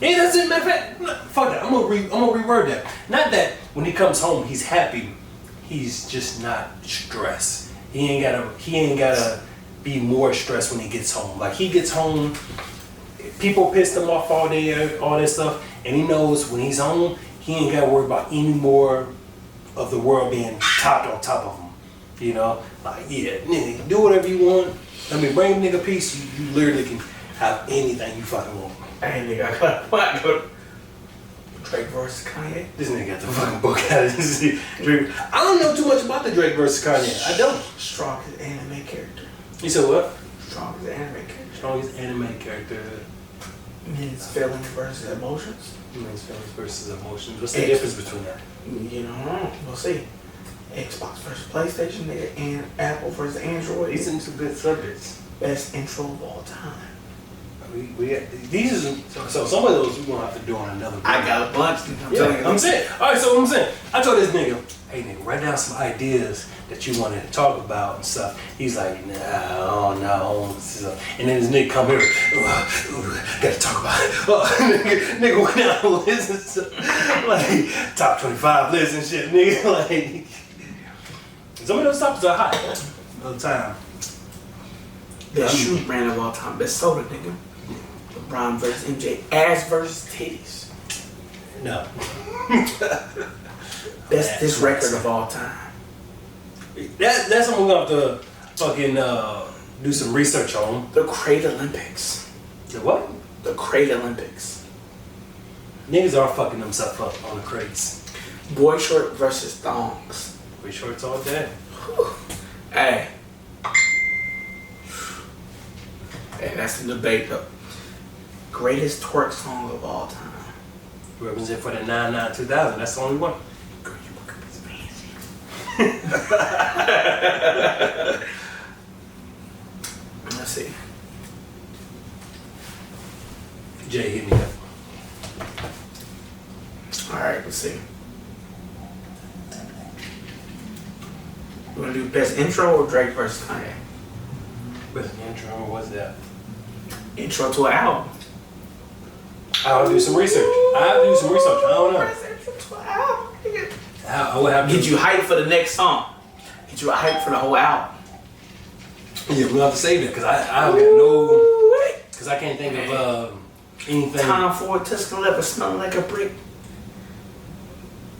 It doesn't matter. Fuck that. I'm gonna reword that. Not that when he comes home he's happy. He's just not stressed. He ain't gotta be more stressed when he gets home. Like he gets home, people pissed him off all day, all that stuff, and he knows when he's home, he ain't gotta worry about any more of the world being topped on top of him. You know, like yeah, nigga, do whatever you want. I mean, bring a nigga peace. You literally can have anything you fucking want. Hey, nigga, I got Drake versus Kanye. This nigga got the fucking book out of this. Drake. I don't know too much about the Drake versus Kanye. I don't. Strongest anime character. You said what? Strongest anime character. Strongest anime character. Men's feelings versus emotions. Men's feelings versus emotions. What's the difference between that? You know, we'll see. Xbox versus PlayStation, nigga, and Apple versus Android. These are some good subjects. Best intro of all time. These are so some of those we're gonna have to do on another video. I got a bunch. I'm saying. All right, so I'm saying. I told this nigga, hey nigga, write down some ideas that you wanted to talk about and stuff. He's like, no. So, and then this nigga come here, gotta talk about it. Nigga went down and listen to like top 25 lists and shit, nigga. Like some of those topics are hot all the time. Best shoe brand of all time. Best soda, nigga. LeBron versus MJ. Ass versus titties. No. Best this record of all time. That's something we're gonna have to fucking do some research on. The Crate Olympics. The what? The Crate Olympics. Niggas are fucking themselves up on the crates. Boy short versus thongs. We shorts all day. Hey. Hey, that's the debate though. Greatest twerk song of all time. Represent for the 99-2000. That's the only one. Girl, you look a piece of fancy. Let's see. Jay, hit me up. Alright, let's see. You wanna do best intro or Drake versus Kanye? Best intro, what's that? Intro to an album. I'll do some research. I don't know. Best intro to an album. I would have to Get you hyped for the next song. Get you hyped for the whole album. Yeah, we'll have to save that because I don't got no. Because I can't think of anything. Time for Tuscaloosa smelling like a brick.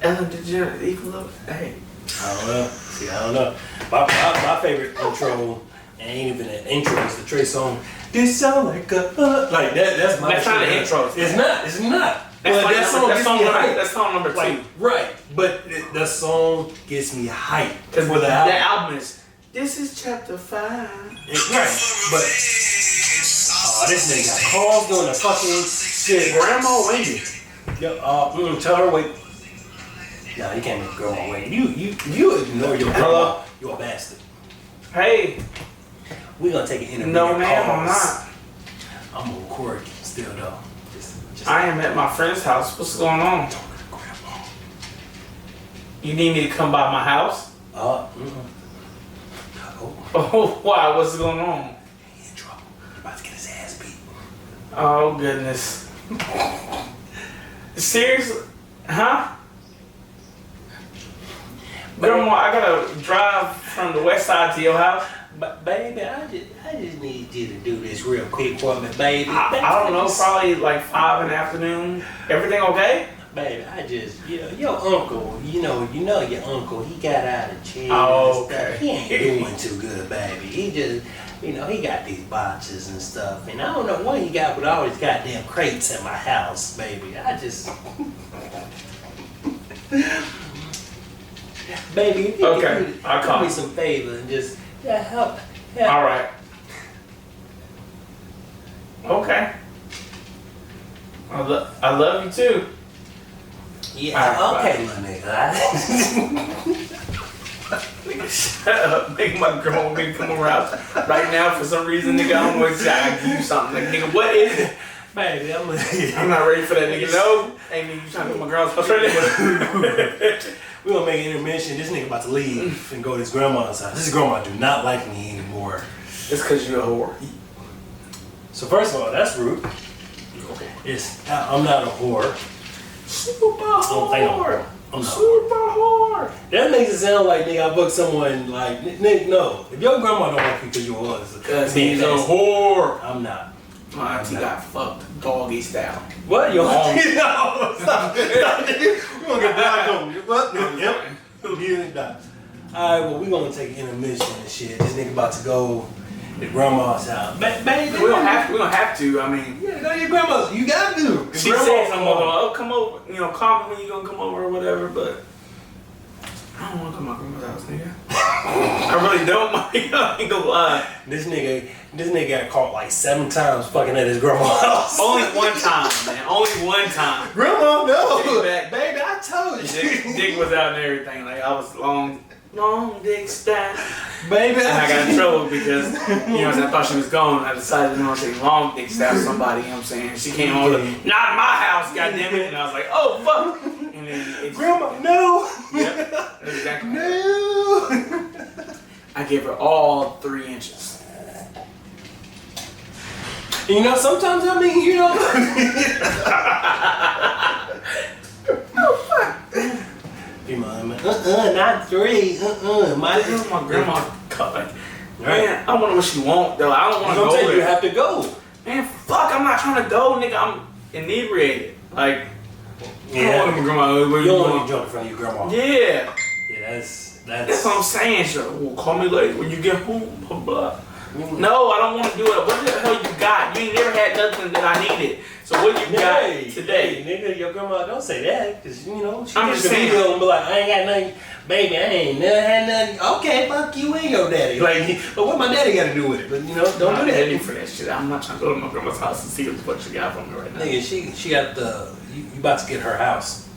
Ellen DeGeneres equal of hey. I don't know. See, I don't know. My favorite intro ain't even an intro. It's the Trey song. This sound like a like that. That's my. That's not an intro. It's not. It's not. That's, but that's song number 2. Like, right, but that song gets me hyped Because for the the album. album is This is chapter 5. Right, but this nigga got calls doing the fucking shit. Grandma Wendy. Yo, tell her wait. No, you can't make grandma wait. You ignore your grandma. You're a bastard. Hey. We're gonna take an interview. No, ma'am, I'm not. I'm on record still though. Just I am at my friend's house. What's going on? talking to grandma. You need me to come by my house? Oh. Oh, why? What's going on? He in trouble. He's about to get his ass beat. Oh, goodness. Seriously? Huh? Grandma, I gotta drive from the west side to your house. But baby, I just need you to do this real quick for me, baby. I don't know, probably like 5 in the afternoon. Everything okay? Baby, I just, your uncle, you know your uncle, he got out of jail. Oh, and stuff. okay. He ain't doing too good, baby. He just, he got these boxes and stuff. And I don't know what he got with all these goddamn crates at my house, baby. I just... Baby, if you Okay, I'll do come. me some favor and just help. All right. Okay. I love you too. Yeah, All right, okay, my nigga. Shut up. Make my girl want me to come around right now for some reason, nigga. I'm going to give you something. Like, nigga, what is it? Baby, I'm not ready for that, nigga. No. Hey, nigga, you trying to get my girl's house right now? We're gonna make an intermission. This nigga about to leave and go to his grandma's house. This grandma do not like me anymore. It's because you're a whore. So first of all, that's rude. I'm not a whore. Super I don't think I'm a whore. whore. I'm not a Super whore. whore. That makes it sound like nigga I booked someone like Nick. No, if your grandma don't like you because you was, Because he's a whore. I'm not. My auntie got fucked doggy style. What? Your auntie? No, stop. We gonna get back on you. What? Yep. He ain't die. Alright, well, we gonna take an intermission and shit. This nigga about to go to grandma's house. Baby, We don't have to. I mean, yeah, go to your grandma's. You got to. she said something about, oh, come over. Call me when you gonna come over or whatever. But I don't want to come to my grandma's house, nigga. I really don't, Mike. I ain't gonna lie. This nigga got caught like 7 times fucking at his grandma's house. Only one time, man. Only one time. Grandma, no. Baby, I told you. Dick was out and everything. Like I was long dick style. Baby, And I got in trouble because, I thought she was gone. I decided, to say long dick stab somebody, She came on, not in my house, goddammit. And I was like, oh, fuck. And then Grandma, no. Yep. That's exactly. No. I gave her all 3 inches. Sometimes not 3. My grandma cut like, man, I wonder what she want though. I don't want to go there. You have to go. Man, fuck, I'm not trying to go, nigga. I'm inebriated. Like, yeah. I don't want my grandma. You don't want to jump in front of your grandma. Yeah. Yeah, that's what I'm saying. She like, well, call me later when you get home. Blah, blah. No, I don't want to do it. What the hell you got? You ain't never had nothing that I needed. So what you got today? Hey, nigga, your grandma don't say that, cause she I'm gets just the saying. video and be like, I ain't got nothing, baby, I ain't never had nothing. Okay, fuck you and your daddy. Like, but what my daddy got to do with it? But don't do that for that shit. I'm not trying to go to my grandma's house and see what the fuck she got from me right now. Nigga, she got you about to get her house,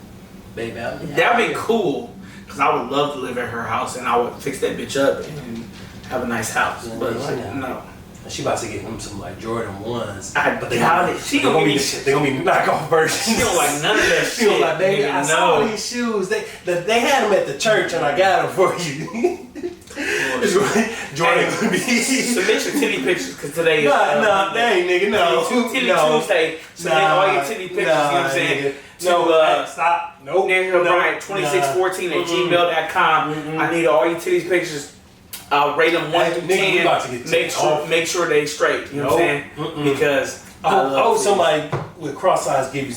baby. That'd be cool, cause I would love to live at her house and I would fix that bitch up and have a nice house. But no. She about to get him some like Jordan 1s. But they doubt it. They're gonna be knockoff versions. She don't like none of that shit. She don't like, baby, I saw these shoes. They had them at the church and I got them for you. Jordan gonna be. Submit your titty pictures because today is. Dang, nigga, no. Titty Tuesday. Submit all your titty pictures, you know what I'm saying? No, stop. Nope. Daniel Bryant 2614 at gmail.com. I need all your titty pictures. I'll rate them 1 through 10. Make sure they straight. You know what I'm saying? Because I hope somebody with cross eyes give you.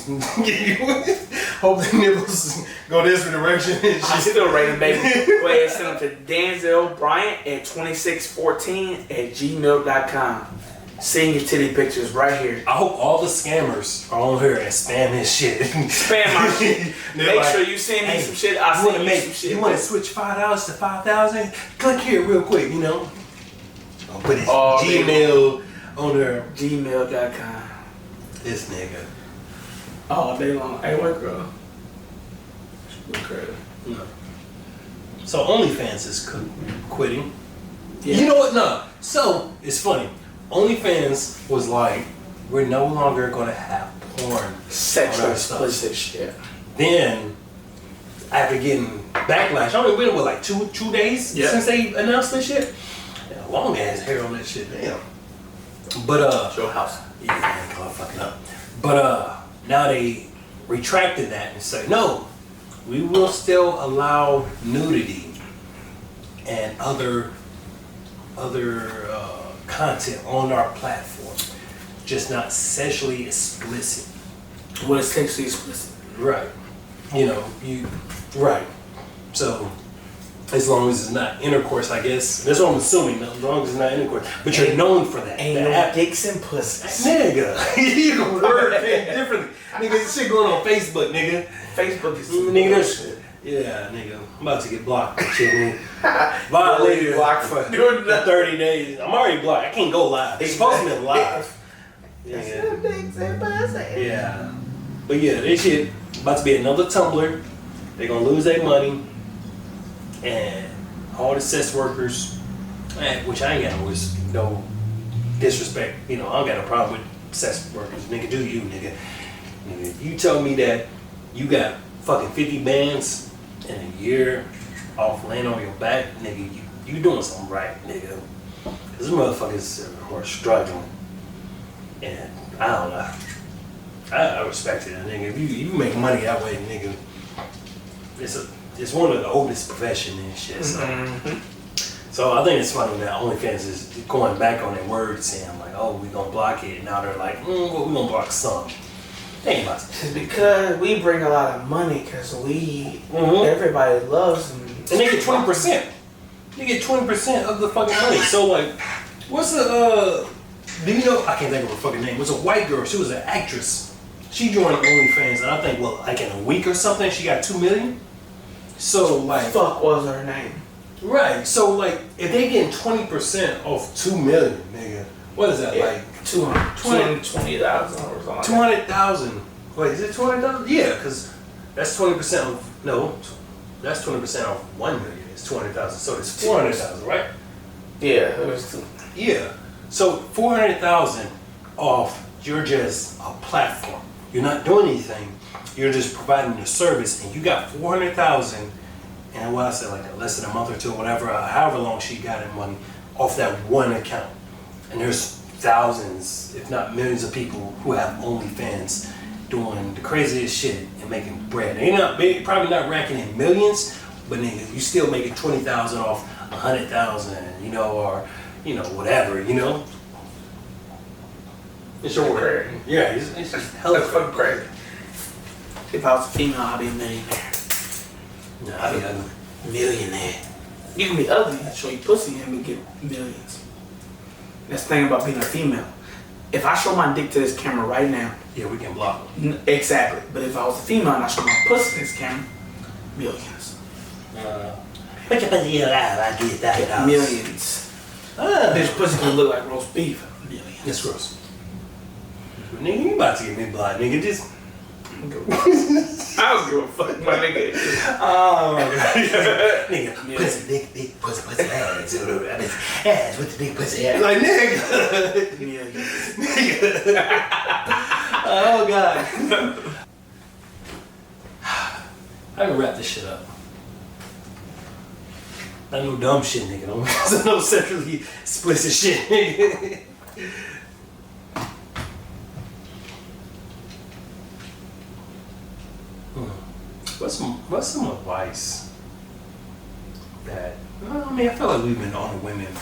Hope the nipples go this direction. I still rate them, baby. Go ahead and send them to Denzel Bryant at 2614 at gmail.com. Seeing your titty pictures right here. I hope all the scammers are on here and spam his shit. Spam my shit. Make sure you send me some shit. I'll send you some shit. You want to switch $5 to 5,000? Click here real quick, I'll put his Gmail on there. Gmail.com. This nigga. All day long. Hey, what girl? No. So OnlyFans is quitting. Yeah. You know what? No. So it's funny. OnlyFans was like, we're no longer gonna have porn. Sexual explicit shit. Then, after getting backlash, I only been like 2 days since they announced this shit. Yeah, long ass hair on that shit, damn. But your house. Yeah, I'm fucking up. But now they retracted that and say, no, we will still allow nudity and other content on our platform, just not sexually explicit. What is sexually explicit? Right. Right. So, as long as it's not intercourse, I guess. That's what I'm assuming, as long as it's not intercourse. But you're known for that. Ain't no dicks and pussies. Nigga. You can word it differently. Nigga, this shit going on Facebook, nigga. Facebook is nigga, there's yeah, nigga. I'm about to get blocked for shit, nigga. Violated blocked for 30 days. I'm already blocked. I can't go live. It's supposed to be live. Yeah. But yeah, this shit about to be another Tumblr. They're gonna lose their money. And all the sex workers, which I ain't got no disrespect. I don't got no problem with sex workers. Nigga, do you, nigga. Nigga, you tell me that you got fucking 50 bands in a year off laying on your back, nigga, you doing something right, nigga. Cause these motherfuckers are struggling. And I don't know. I respect it, nigga. If you make money that way, nigga, it's one of the oldest professions and shit. So I think it's funny that OnlyFans is going back on their word, saying like, "Oh, we gonna block it." And now they're like, "Well, we gonna block some." They ain't about to. Because we bring a lot of money, because everybody loves them. And they get 20%. They get 20% of the fucking money. So like, what's the do you know? I can't think of her fucking name. It was a white girl. She was an actress. She joined OnlyFans, and I think like in a week or something, she got $2 million. So like, fuck was her name? Right. So like, if they getting 20% off 2 million, nigga, what is that like? 220,000 or something. 200,000. Wait, is it 200,000? Yeah, because that's 20% of that's 20% off 1 million. It's 200,000. So it's 400,000, right? Yeah, it was. Yeah. So 400,000 off. You're just a platform. You're not doing anything. You're just providing a service, and you got 400,000. And what I said, like less than a month or two, or whatever, however long she got in money off that one account. And there's thousands, if not millions, of people who have OnlyFans doing the craziest shit and making bread. They probably not racking in millions, but nigga, you still making 20,000 off 100,000, you know, or whatever, you know. It's your word. Yeah, it's just hella fucking crazy. If I was a female, I'd be a millionaire. Nah, I'd be ugly. Millionaire. You can be ugly and show you pussy and we get millions. That's the thing about being a female. If I show my dick to this camera right now, yeah, we can block. Exactly. But if I was a female and I show my pussy to this camera, millions. Put your pussy alive, I get that. Millions. This pussy can look like roast beef. Millions. That's gross. Nigga, you about to get me blocked, nigga. Just. I don't give a fuck, my nigga. Oh, my God. Nigga, pussy, big pussy, ass. Ass with the big pussy ass. Like, nigga. Nigga. Oh, God. I can wrap this shit up. Not no dumb shit, nigga. No sexually explicit shit, nigga. What's some advice that, I mean, I feel like we've been on women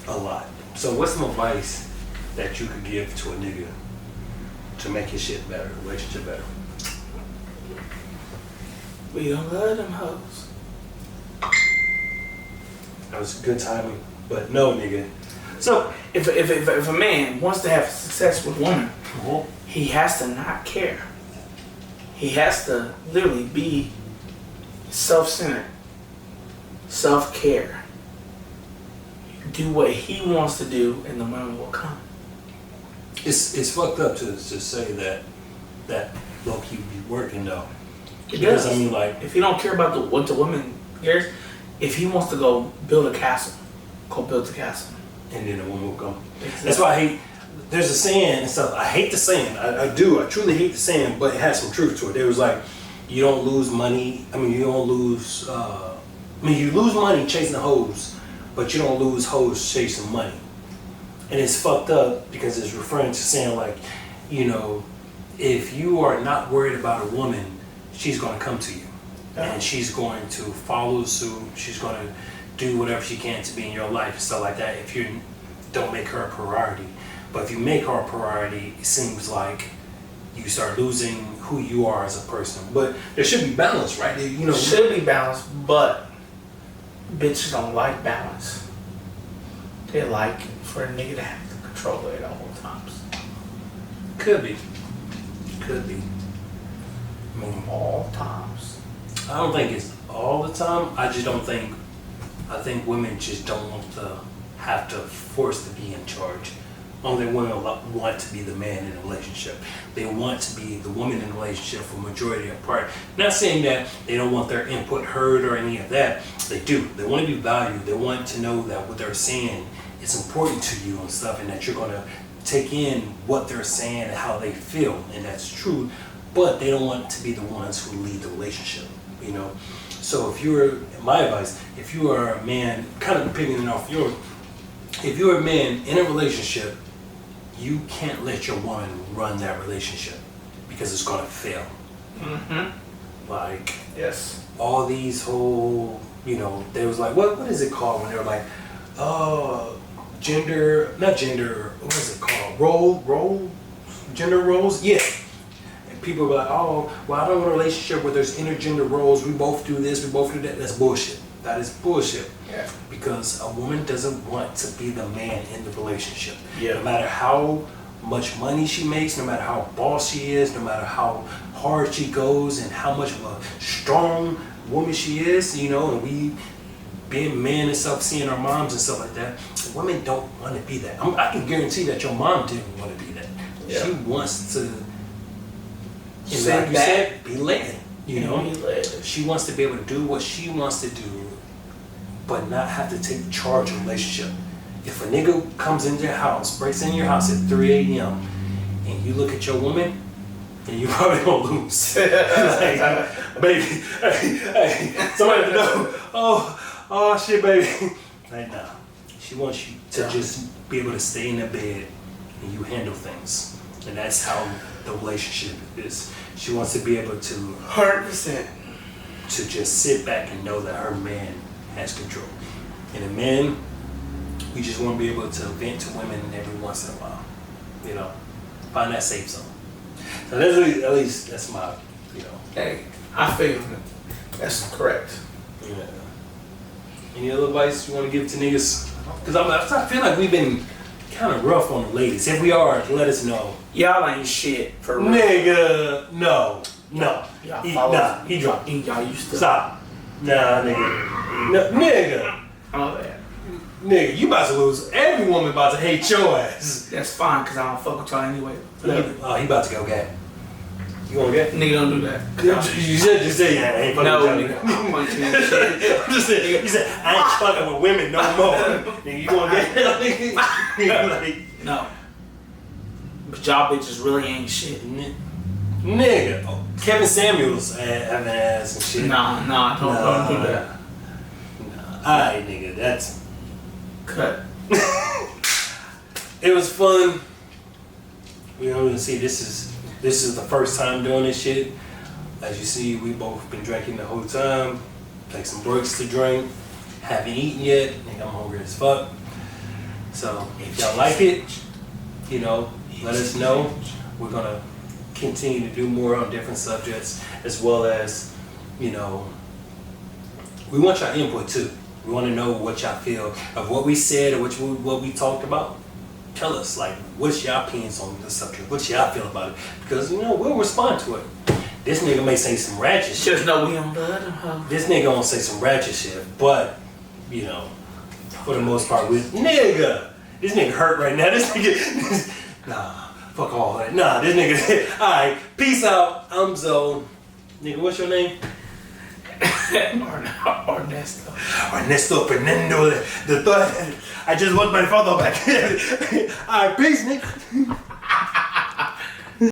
a lot. So what's some advice that you could give to a nigga to make his shit better, relationship better? We don't love them hoes. That was good timing, but no, nigga. So if a man wants to have success with a woman, he has to not care. He has to literally be self-centered, self-care. Do what he wants to do, and the woman will come. It's fucked up to say that low-key be working though. It does. I mean, like, if he don't care about what the woman cares, if he wants to go build a castle, go build the castle. And then the woman will come. Exactly. That's why I hate. There's a saying and stuff. I hate the saying. I do. I truly hate the saying, but it has some truth to it. It was like, you don't lose money. I mean, you don't lose. You lose money chasing the hoes, but you don't lose hoes chasing money. And it's fucked up because it's referring to saying like, if you are not worried about a woman, she's going to come to you, and she's going to follow suit. She's going to do whatever she can to be in your life and stuff like that. If you don't make her a priority. But if you make her a priority, it seems like you start losing who you are as a person. But there should be balance, right? Should be balance, but bitches don't like balance. They like for a nigga to have to control it at all times. Could be. I mean, all times. I don't think it's all the time. I think women just don't want to have to force to be in charge. Only women want to be the man in a relationship. They want to be the woman in a relationship for majority of the part. Not saying that they don't want their input heard or any of that. They do. They want to be valued. They want to know that what they're saying is important to you and stuff, and that you're going to take in what they're saying and how they feel, and that's true. But they don't want to be the ones who lead the relationship, So my advice, if you are a man, kind of picking it off yours, if you're a man in a relationship, you can't let your woman run that relationship because it's going to fail. Mm-hmm. Like, yes. All these whole, they was like, what is it called when they were like, what is it called? Gender roles? Yeah. And people were like, oh, well, I don't want a relationship where there's intergender roles. We both do this, we both do that. That's bullshit. That is bullshit. Yeah. Because a woman doesn't want to be the man in the relationship. Yeah. No matter how much money she makes, no matter how boss she is, no matter how hard she goes and how much of a strong woman she is, and we being men and stuff, seeing our moms and stuff like that, women don't want to be that. I can guarantee that your mom didn't want to be that. Yeah. She wants to, like you said, be led. You know, she wants to be able to do what she wants to do, but not have to take charge of the relationship. If a nigga comes into your house, breaks in your house at 3 a.m., and you look at your woman, and you probably gonna lose. Like, baby, hey, somebody know, oh shit, baby. Like, nah. She wants you to just be able to stay in the bed and you handle things. And that's how the relationship is. She wants to be able to 100% to just sit back and know that her man has control. And a man, we just want to be able to vent to women every once in a while. You know, find that safe zone. So that's at least that's my, you know. Hey, I feel it. That's correct. Yeah. Any other advice you want to give to niggas? Because I feel like we've been kind of rough on the ladies. If we are, let us know. Y'all ain't shit for real. Nigga, no. He drunk. Y'all used to. Stop. Nah, nigga. No, nigga. Oh, yeah. Nigga, you about to lose. Every woman about to hate your ass. That's fine, because I don't fuck with y'all anyway. Oh, he about to go gay. You gonna get? Nigga, don't do that. You said just say yeah, I ain't fucking with nigga, I'm punching that shit. I'm just saying, you said, I ain't fucking with women no more. Nigga, you gonna get? Like, no. But y'all bitches really ain't shit. Nigga. Oh, Kevin Samuels having ass and shit. Nah, don't do that. Nah. Alright, nigga, that's... Cut. It was fun. You know, see, this is the first time doing this shit. As you see, we both been drinking the whole time. Take some breaks to drink. Haven't eaten yet. Nigga, I'm hungry as fuck. So if y'all like it, you know, let us know. We're gonna continue to do more on different subjects, as well as, you know, we want your input too. We want to know what y'all feel of what we said or what we talked about. Tell us, like, what's your opinions on the subject? What y'all feel about it? Because, you know, we'll respond to it. This nigga may say some ratchet shit. Just know we on the other hoe. This nigga gonna say some ratchet shit, but, you know, for the most part, this nigga hurt right now. This nigga, nah, fuck all that. Nah, this nigga, alright, peace out. I'm Zel. Nigga, what's your name? Ernesto Fernando the third. I just want my father back. Alright, peace, nigga.